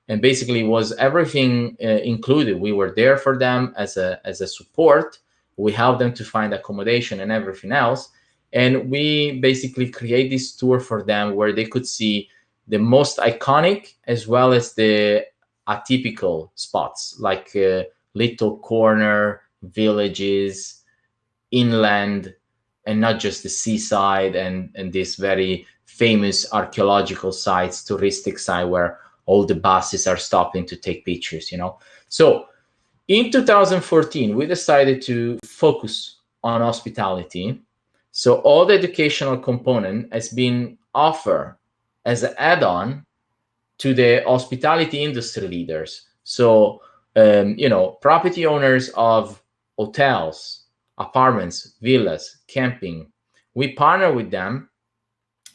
and basically was everything included. We were there for them as a support. We helped them to find accommodation and everything else. And we basically create this tour for them where they could see the most iconic as well as the atypical spots, like little corner villages, inland, and not just the seaside and this very famous archaeological sites, touristic site where all the buses are stopping to take pictures, you know. So in 2014, we decided to focus on hospitality. So all the educational component has been offered as an add-on to the hospitality industry leaders. So, you know, property owners of hotels, apartments, villas, camping, we partner with them.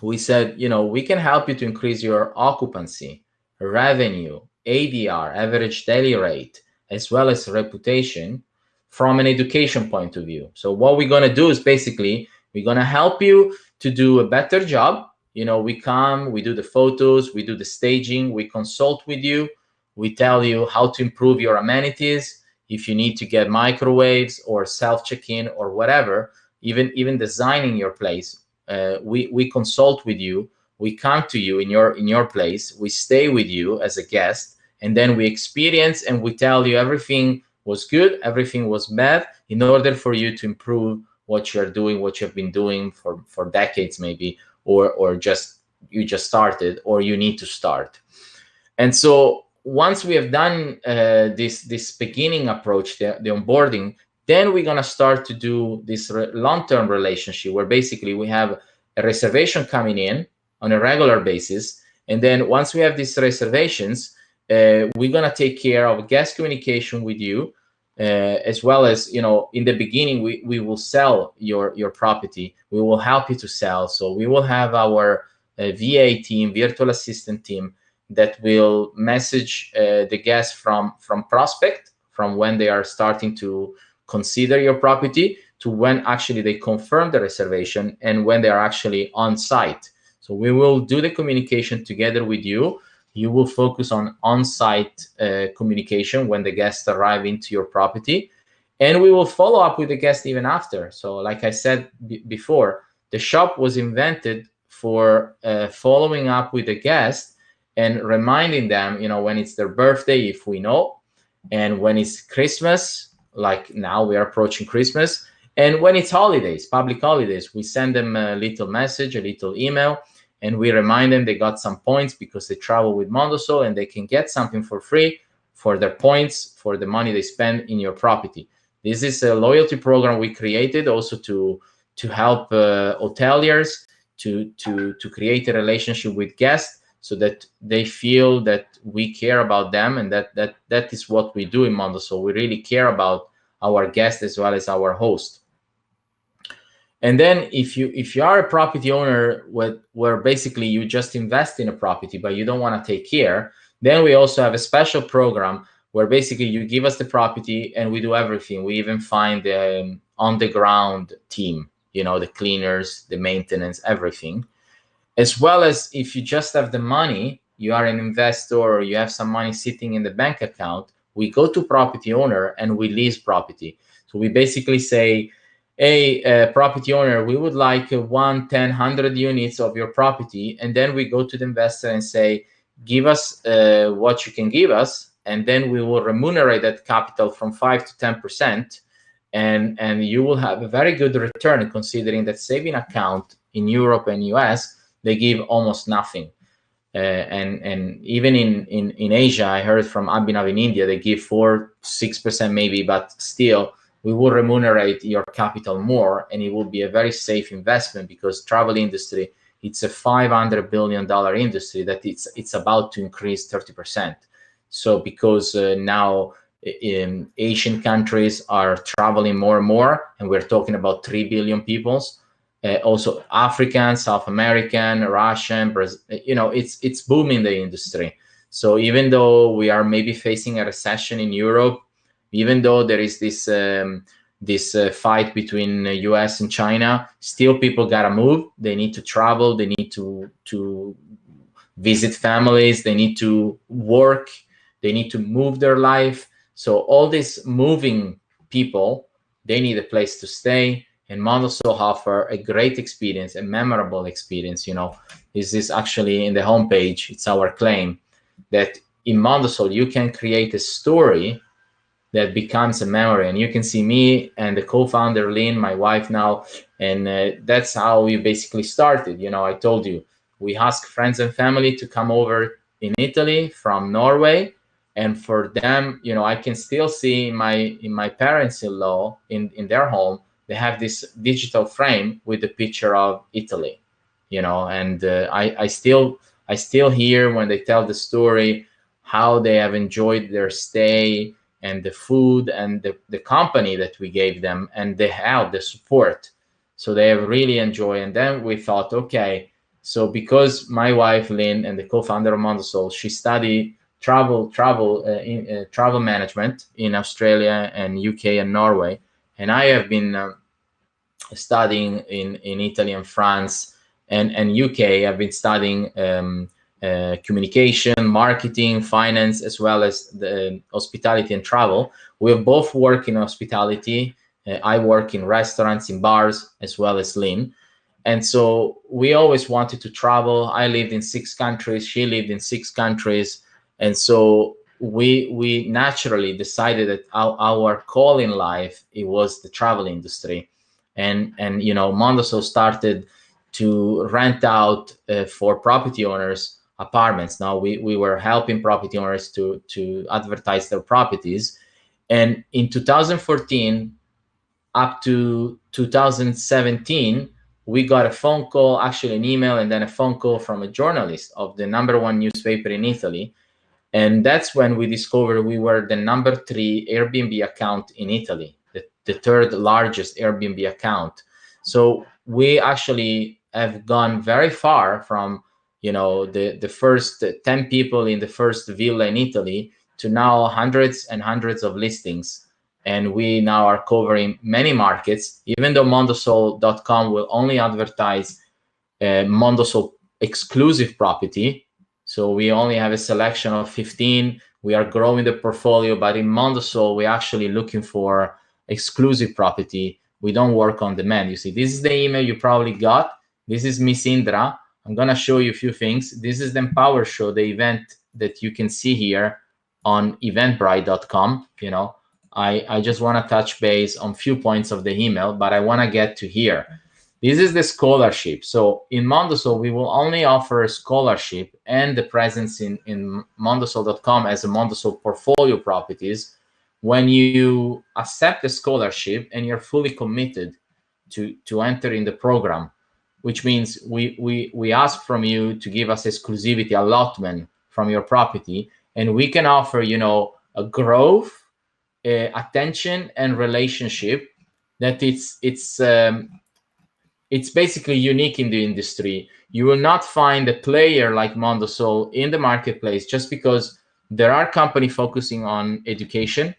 We said, you know, we can help you to increase your occupancy, revenue, ADR, average daily rate, as well as reputation from an education point of view. So what we're going to do is basically, we're going to help you to do a better job. You know, we come, we do the photos, we do the staging, we consult with you, we tell you how to improve your amenities, if you need to get microwaves or self check-in or whatever, even designing your place. We consult with you, we come to you in your place, we stay with you as a guest, and then we experience and we tell you everything was good, everything was bad, in order for you to improve what you're doing, what you've been doing for decades maybe, or just you just started, or you need to start. And so once we have done this beginning approach, the onboarding, then we're going to start to do this long-term relationship where basically we have a reservation coming in on a regular basis. And then once we have these reservations, we're going to take care of guest communication with you, as well as, you know, in the beginning, we will sell your property. We will help you to sell. So we will have our VA team, virtual assistant team, that will message the guests from prospect, from when they are starting to consider your property, to when actually they confirm the reservation and when they are actually on site. So we will do the communication together with you. You will focus on site communication when the guests arrive into your property, and we will follow up with the guest even after. So like I said before, the shop was invented for following up with the guest and reminding them, when it's their birthday, if we know, and when it's Christmas, like now we are approaching Christmas, and when it's holidays, public holidays, we send them a little message, a little email, and we remind them they got some points because they travel with Mondosol, and they can get something for free for their points, for the money they spend in your property. This is a loyalty program we created also to help hoteliers to create a relationship with guests, so that they feel that we care about them, and that is what we do in Mondosol. We really care about our guests as well as our host. And then if you are a property owner where basically you just invest in a property but you don't want to take care, then we also have a special program where basically you give us the property and we do everything. We even find the on the ground team, the cleaners, the maintenance, everything. As well as if you just have the money, you are an investor or you have some money sitting in the bank account, we go to property owner and we lease property. So we basically say, hey, property owner, we would like 1, 10, 100 units of your property. And then we go to the investor and say, give us what you can give us. And then we will remunerate that capital from 5 to 10%. And you will have a very good return, considering that saving account in Europe and US, they give almost nothing. And even in Asia, I heard from Abhinav in India, they give 4-6% maybe, but still we will remunerate your capital more, and it will be a very safe investment, because travel industry, it's a $500 billion industry that it's about to increase 30%. So because now in Asian countries are traveling more and more, and we're talking about 3 billion people. Also African, South American, Russian, Brazil, it's booming the industry. So even though we are maybe facing a recession in Europe, even though there is this fight between US and China, still people gotta move. They need to travel. They need to visit families. They need to work. They need to move their life. So all these moving people, they need a place to stay. And Mondosol offer a great experience, a memorable experience. This is actually in the homepage. It's our claim that in Mondosol you can create a story that becomes a memory. And you can see me and the co-founder Lynn, my wife now, and that's how we basically started. I told you, we asked friends and family to come over in Italy from Norway. And for them, I can still see in my parents-in-law in their home, they have this digital frame with the picture of Italy, and I still hear when they tell the story how they have enjoyed their stay and the food and the company that we gave them and the help, the support. So they have really enjoyed. And then we thought, okay, so because my wife Lynn and the co-founder of Mondosol, she studied travel management in Australia and UK and Norway, and I have been studying in Italy and France and UK. I've been studying communication, marketing, finance, as well as the hospitality and travel. We both work in hospitality. I work in restaurants, in bars, as well as Lynn. And so we always wanted to travel. I lived in 6 countries. She lived in 6 countries. And so we naturally decided that our call in life, it was the travel industry. And Mondosol started to rent out for property owners apartments. Now we were helping property owners to advertise their properties. And in 2014 up to 2017, we got a phone call, actually an email, and then a phone call from a journalist of the #1 newspaper in Italy. And that's when we discovered we were the #3 Airbnb account in Italy, the 3rd largest Airbnb account. So we actually have gone very far from, the first 10 people in the first villa in Italy to now hundreds and hundreds of listings. And we now are covering many markets, even though Mondosol.com will only advertise Mondosol exclusive property. So we only have a selection of 15. We are growing the portfolio, but in Mondosol, we're actually looking for exclusive property. We don't work on demand. You see, this is the email you probably got. This is Miss Indra. I'm going to show you a few things. This is the Empower Show, the event that you can see here on eventbrite.com. You know, I just want to touch base on a few points of the email, but I want to get to here. This is the scholarship. So in Mondosol, we will only offer a scholarship and the presence in Mondosol.com as a Mondosol portfolio properties when you accept the scholarship and you're fully committed to enter in the program, which means we ask from you to give us exclusivity allotment from your property, and we can offer, you know, a growth, attention, and relationship that it's basically unique in the industry. You will not find a player like Mondosol in the marketplace just because there are companies focusing on education.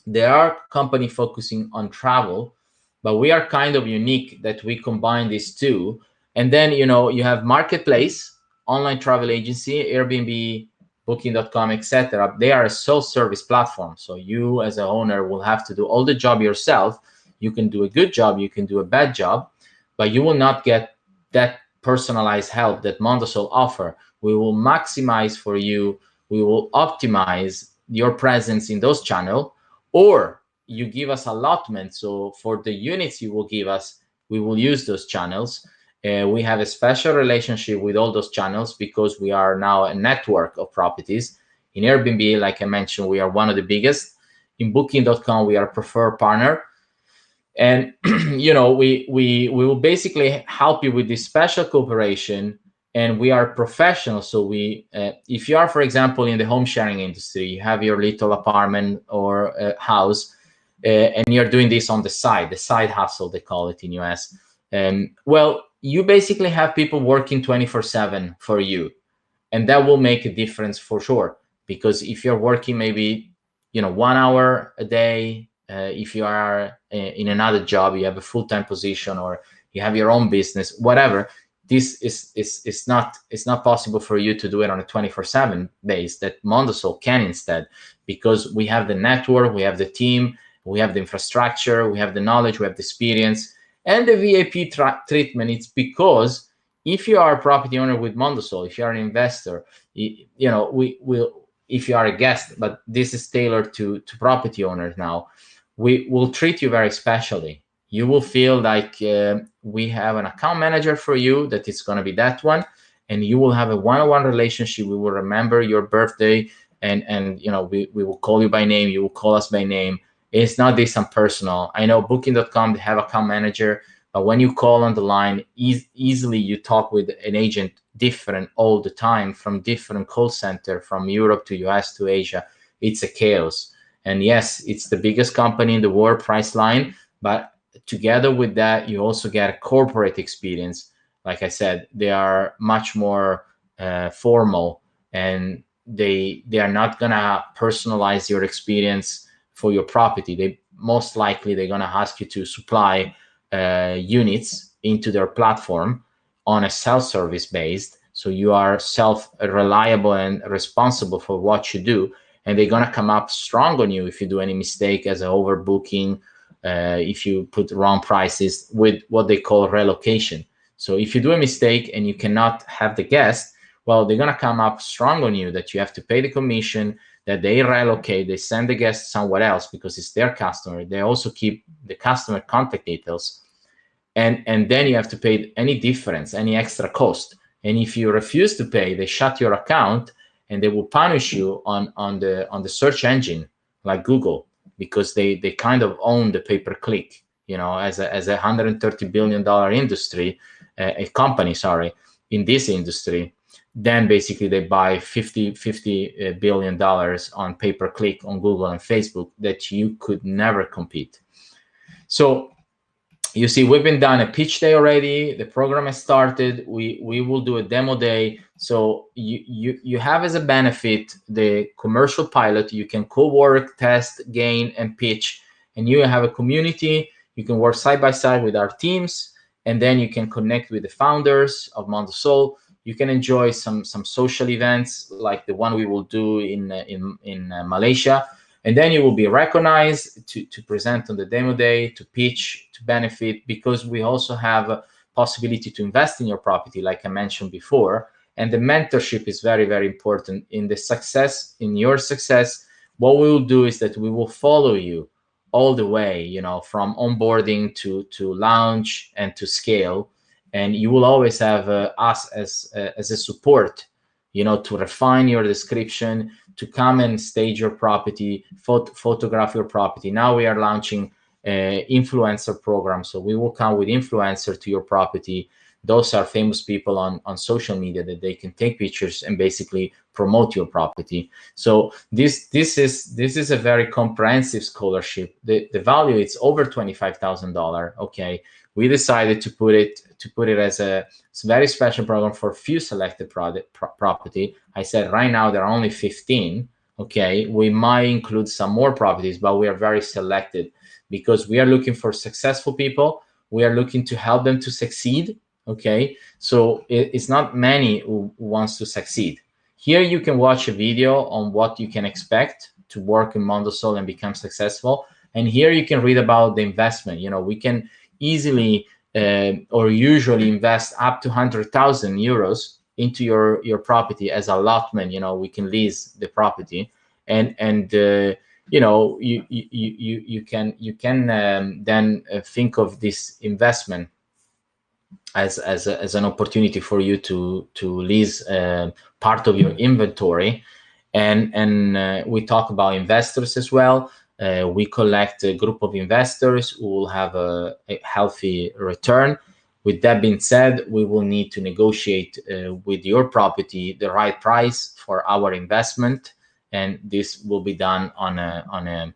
There are companies focusing on travel, but we are kind of unique that we combine these two. And then, you know, you have marketplace, online travel agency, Airbnb, booking.com, etc. They are a self-service platform. So you as an owner will have to do all the job yourself. You can do a good job, you can do a bad job, but you will not get that personalized help that Mondosol offer. We will maximize for you. We will optimize your presence in those channels, or you give us allotment. So for the units you will give us, we will use those channels. We have a special relationship with all those channels because we are now a network of properties. In Airbnb, like I mentioned, we are one of the biggest. In booking.com, we are a preferred partner. And you know, we will basically help you with this special cooperation, and we are professionals. So we if you are, for example, in the home sharing industry, you have your little apartment or house, and you're doing this on the side hustle, they call it in US. Well, you basically have people working 24/7 for you, and that will make a difference for sure. Because if you're working maybe, you know, 1 hour a day, if you are in another job, you have a full-time position, or you have your own business, whatever, this is not possible for you to do it on a 24/7 base. That Mondosol can instead, because we have the network, we have the team, we have the infrastructure, we have the knowledge, we have the experience, and the VIP treatment. It's because if you are a property owner with Mondosol, if you are an investor, you know, we will, if you are a guest, but this is tailored to property owners now, we will treat you very specially. You will feel like we have an account manager for you, that it's going to be that one, and you will have a one-on-one relationship. We will remember your birthday, and you know, we will call you by name, you will call us by name. It's not this impersonal. I know booking.com, they have account manager, but when you call on the line, easily you talk with an agent different all the time, from different call center, from Europe to US to Asia. It's a chaos. And yes, it's the biggest company in the world, Priceline, but together with that, you also get a corporate experience. Like I said, they are much more formal, and they are not gonna personalize your experience for your property. They most likely, they're gonna ask you to supply units into their platform on a self-service based. So you are self-reliable and responsible for what you do. And they're gonna come up strong on you if you do any mistake as an overbooking, if you put wrong prices, with what they call relocation. So if you do a mistake and you cannot have the guest, well, they're gonna come up strong on you, that you have to pay the commission, that they relocate, they send the guest somewhere else because it's their customer. They also keep the customer contact details. And then you have to pay any difference, any extra cost. And if you refuse to pay, they shut your account, and they will punish you on the search engine like Google, because they kind of own the pay-per-click, you know, as a $130 billion industry, a company, sorry, in this industry. Then basically they buy $50 billion on pay-per-click on Google and Facebook that you could never compete. So you see, we've been done a pitch day already. The program has started. We will do a demo day. So you have as a benefit the commercial pilot. You can co-work, test, gain, and pitch. And you have a community. You can work side by side with our teams. And then you can connect with the founders of Mondosol. You can enjoy some social events like the one we will do in Malaysia, and then you will be recognized to present on the demo day, to pitch, to benefit, because we also have a possibility to invest in your property, like I mentioned before. And the mentorship is very, very important in the success, in your success. What we will do is that we will follow you all the way, you know, from onboarding to launch and to scale. And you will always have us as a support, you know, to refine your description, to come and stage your property, photograph your property. Now we are launching influencer program, so we will come with influencer to your property. Those are famous people on social media that they can take pictures and basically promote your property. So this is a very comprehensive scholarship. The value, it's over $25,000. Okay, we decided to put it as a very special program for few selected property. I said right now there are only 15. Okay, we might include some more properties, but we are very selected because we are looking for successful people. We are looking to help them to succeed. Okay, so it's not many who wants to succeed. Here you can watch a video on what you can expect to work in Mondosol and become successful. And here you can read about the investment. You know, we can easily or usually invest up to 100,000 euros into your property as allotment. You know, we can lease the property, and you know, you can then think of this investment as an opportunity for you to lease part of your inventory. And we talk about investors as well. We collect a group of investors who will have a healthy return. With that being said, we will need to negotiate with your property the right price for our investment, and this will be done on a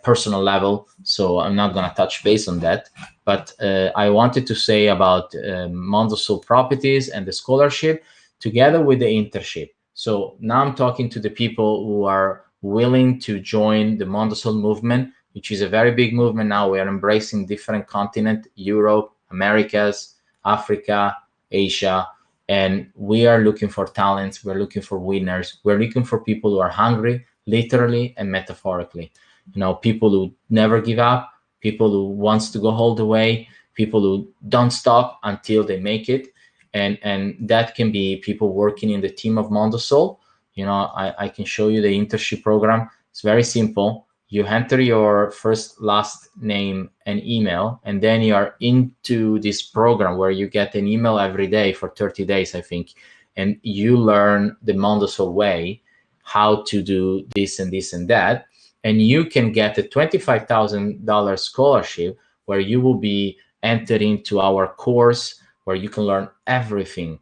personal level. So I'm not going to touch base on that. But I wanted to say about Mondosol properties and the scholarship together with the internship. So now I'm talking to the people who are willing to join the Mondosol movement, which is a very big movement now. We are embracing different continents: Europe, Americas, Africa, Asia, and we are looking for talents. We're looking for winners. We're looking for people who are hungry, literally and metaphorically. You know, people who never give up, people who wants to go all the way, people who don't stop until they make it. And that can be people working in the team of Mondosol. You know, I can show you the internship program. It's very simple. You enter your first, last name and email, and then you are into this program where you get an email every day for 30 days, I think. And you learn the Mondosol way, how to do this and this and that. And you can get a $25,000 scholarship where you will be entered into our course, where you can learn everything.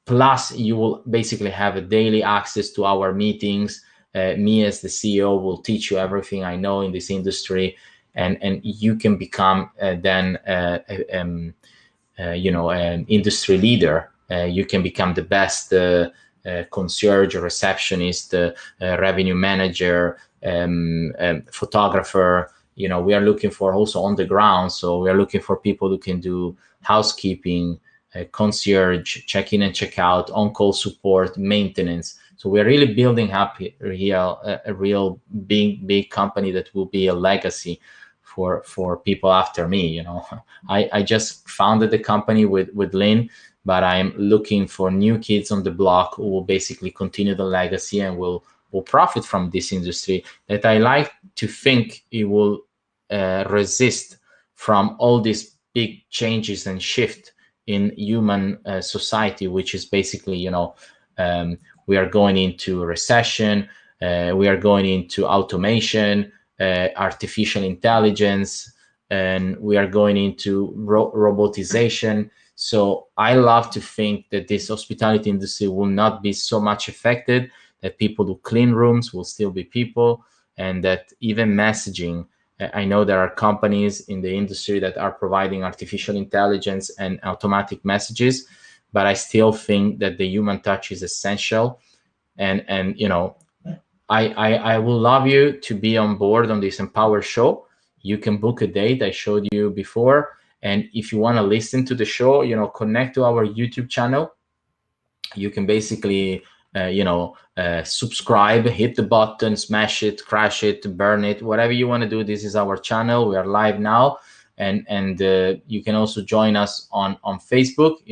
Plus, you will basically have a daily access to our meetings. Me as the CEO will teach you everything I know in this industry, and you can become then you know, an industry leader. You can become the best concierge, receptionist, revenue manager, photographer. You know, we are looking for also on the ground. So we are looking for people who can do housekeeping, concierge, check-in and check-out, on-call support, maintenance. So we're really building up a real big company that will be a legacy for people after me. You know, I just founded the company with Lynn, but I'm looking for new kids on the block who will basically continue the legacy and will profit from this industry that I like to think it will resist from all these big changes and shift in human society, which is basically, you know, we are going into recession, we are going into automation, artificial intelligence, and we are going into robotization. So I love to think that this hospitality industry will not be so much affected, that people who clean rooms will still be people, and that even messaging, I know there are companies in the industry that are providing artificial intelligence and automatic messages, but I still think that the human touch is essential. And you know, I will love you to be on board on this Empower show. You can book a date, I showed you before, And if you want to listen to the show, connect to our YouTube channel. You can basically subscribe, hit the button, smash it, crash it, burn it, whatever you want to do. This is our channel. We are live now, and you can also join us on Facebook.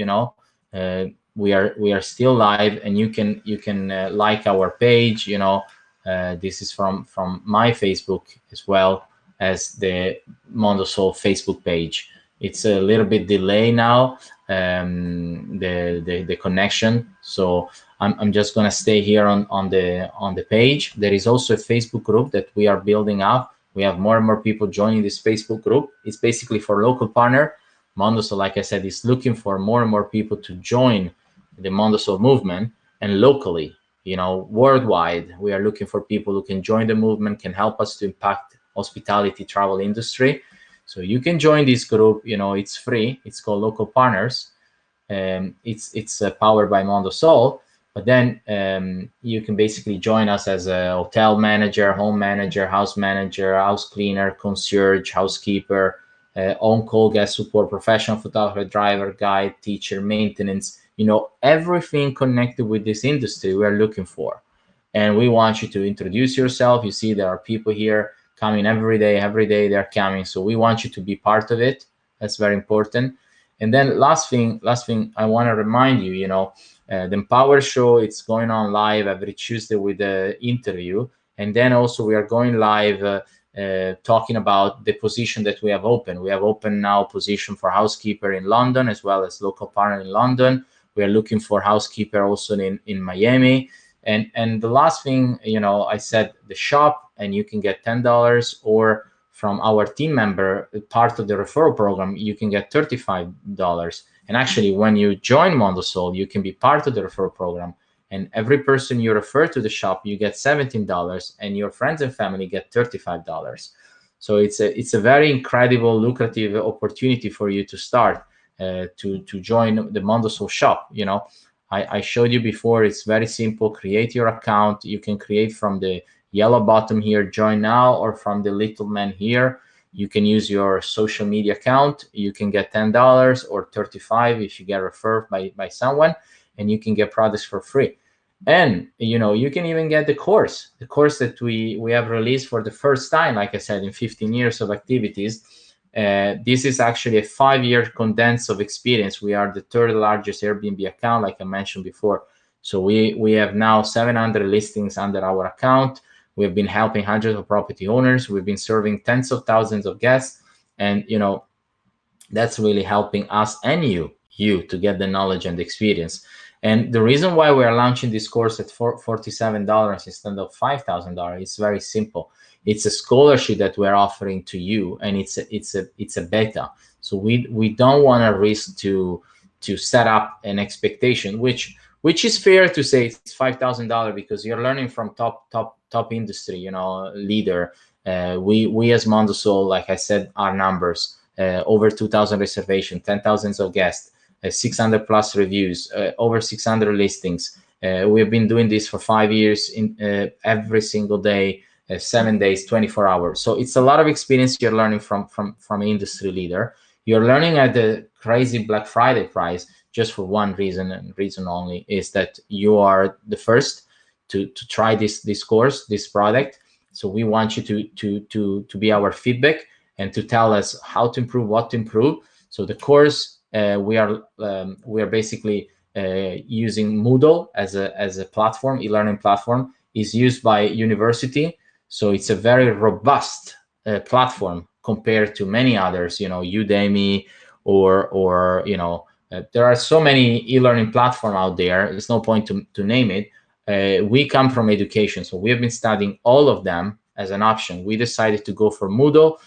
We are still live, and you can like our page. This is from my Facebook as well as the Mondosol Facebook page. It's a little bit delay now, the connection, so I'm just gonna stay here on the page. There is also a Facebook group that we are building up. We have more and more people joining this Facebook group. It's basically for local partner. Mondosol, like I said, is looking for more and more people to join the Mondosol movement, and locally, worldwide, we are looking for people who can join the movement, can help us to impact hospitality travel industry. So you can join this group. It's free. It's called Local Partners. It's powered by Mondosol. But then you can basically join us as a hotel manager, home manager, house cleaner, concierge, housekeeper, on-call guest support, professional photographer, driver, guide, teacher, maintenance. Everything connected with this industry we are looking for. And we want you to introduce yourself. You see, there are people here coming every day they're coming. So we want you to be part of it. That's very important. And then last thing I want to remind you, the Empower Show, it's going on live every Tuesday with the interview. And then also we are going live talking about the position that we have open. We have open now position for housekeeper in London, as well as local partner in London. We are looking for housekeeper also in Miami. And the last thing, I said the shop, and you can get $10, or from our team member, part of the referral program, you can get $35. And actually, when you join Mondosol, you can be part of the referral program. And every person you refer to the shop, you get $17, and your friends and family get $35. So it's a very incredible, lucrative opportunity for you to start to join the Mondosol shop. I showed you before. It's very simple. Create your account. You can create from the yellow button here, join now, or from the little man here. You can use your social media account. You can get $10 or $35 if you get referred by someone, and you can get products for free. And you can even get the course that we have released for the first time, like I said, in 15 years of activities. This is actually a 5-year condense of experience. We are the third largest Airbnb account, like I mentioned before. So we have now 700 listings under our account. We've been helping hundreds of property owners. We've been serving tens of thousands of guests. And, that's really helping us and you to get the knowledge and the experience. And the reason why we are launching this course at $47 instead of $5,000 is very simple. It's a scholarship that we're offering to you, and it's a beta. So we don't want to risk to set up an expectation, which is fair to say it's $5,000 because you're learning from top industry, leader. We as Mondosol, like I said, our numbers, over 2,000 reservations, 10,000 of guests, 600 plus reviews, over 600 listings. We've been doing this for 5 years in every single day, 7 days, 24 hours. So it's a lot of experience you're learning from an industry leader. You're learning at the crazy Black Friday price just for one reason, and reason only, is that you are the first to try this course, this product. So we want you to be our feedback and to tell us how to improve, what to improve. So the course, we are basically using Moodle as a platform, e-learning platform, is used by university. So it's a very robust platform compared to many others, Udemy or there are so many e-learning platforms out there. There's no point to name it. We come from education, so we have been studying all of them as an option. We decided to go for Moodle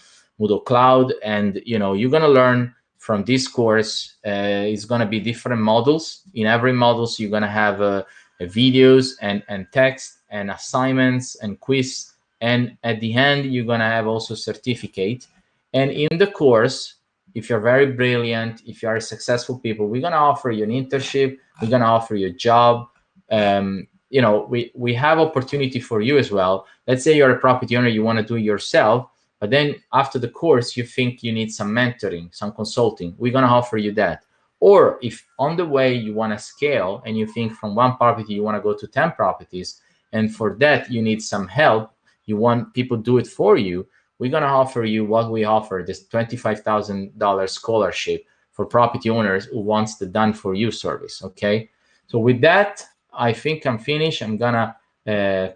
Cloud, and you're gonna learn from this course. It's gonna be different modules. In every modules, you're gonna have videos and text and assignments and quiz, and at the end, you're gonna have also certificate. And in the course, if you're very brilliant, if you are successful people, we're gonna offer you an internship. We're gonna offer you a job. We have opportunity for you as well. Let's say you're a property owner, you want to do it yourself, but then after the course you think you need some mentoring, some consulting, we're going to offer you that. Or if on the way you want to scale and you think from 1 property you want to go to 10 properties, and for that you need some help, you want people to do it for you, we're going to offer you what we offer, this $25,000 scholarship for property owners who wants the done for you service. Okay, so with that, I think I'm finished. I'm gonna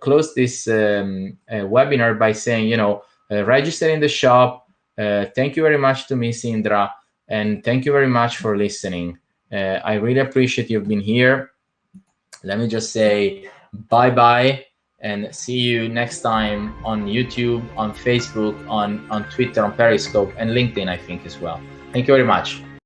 close this webinar by saying, register in the shop. Thank you very much to Miss Indra, and thank you very much for listening. I really appreciate you've been here. Let me just say bye-bye, and see you next time on YouTube, on Facebook, on Twitter, on Periscope, and LinkedIn, I think, as well. Thank you very much.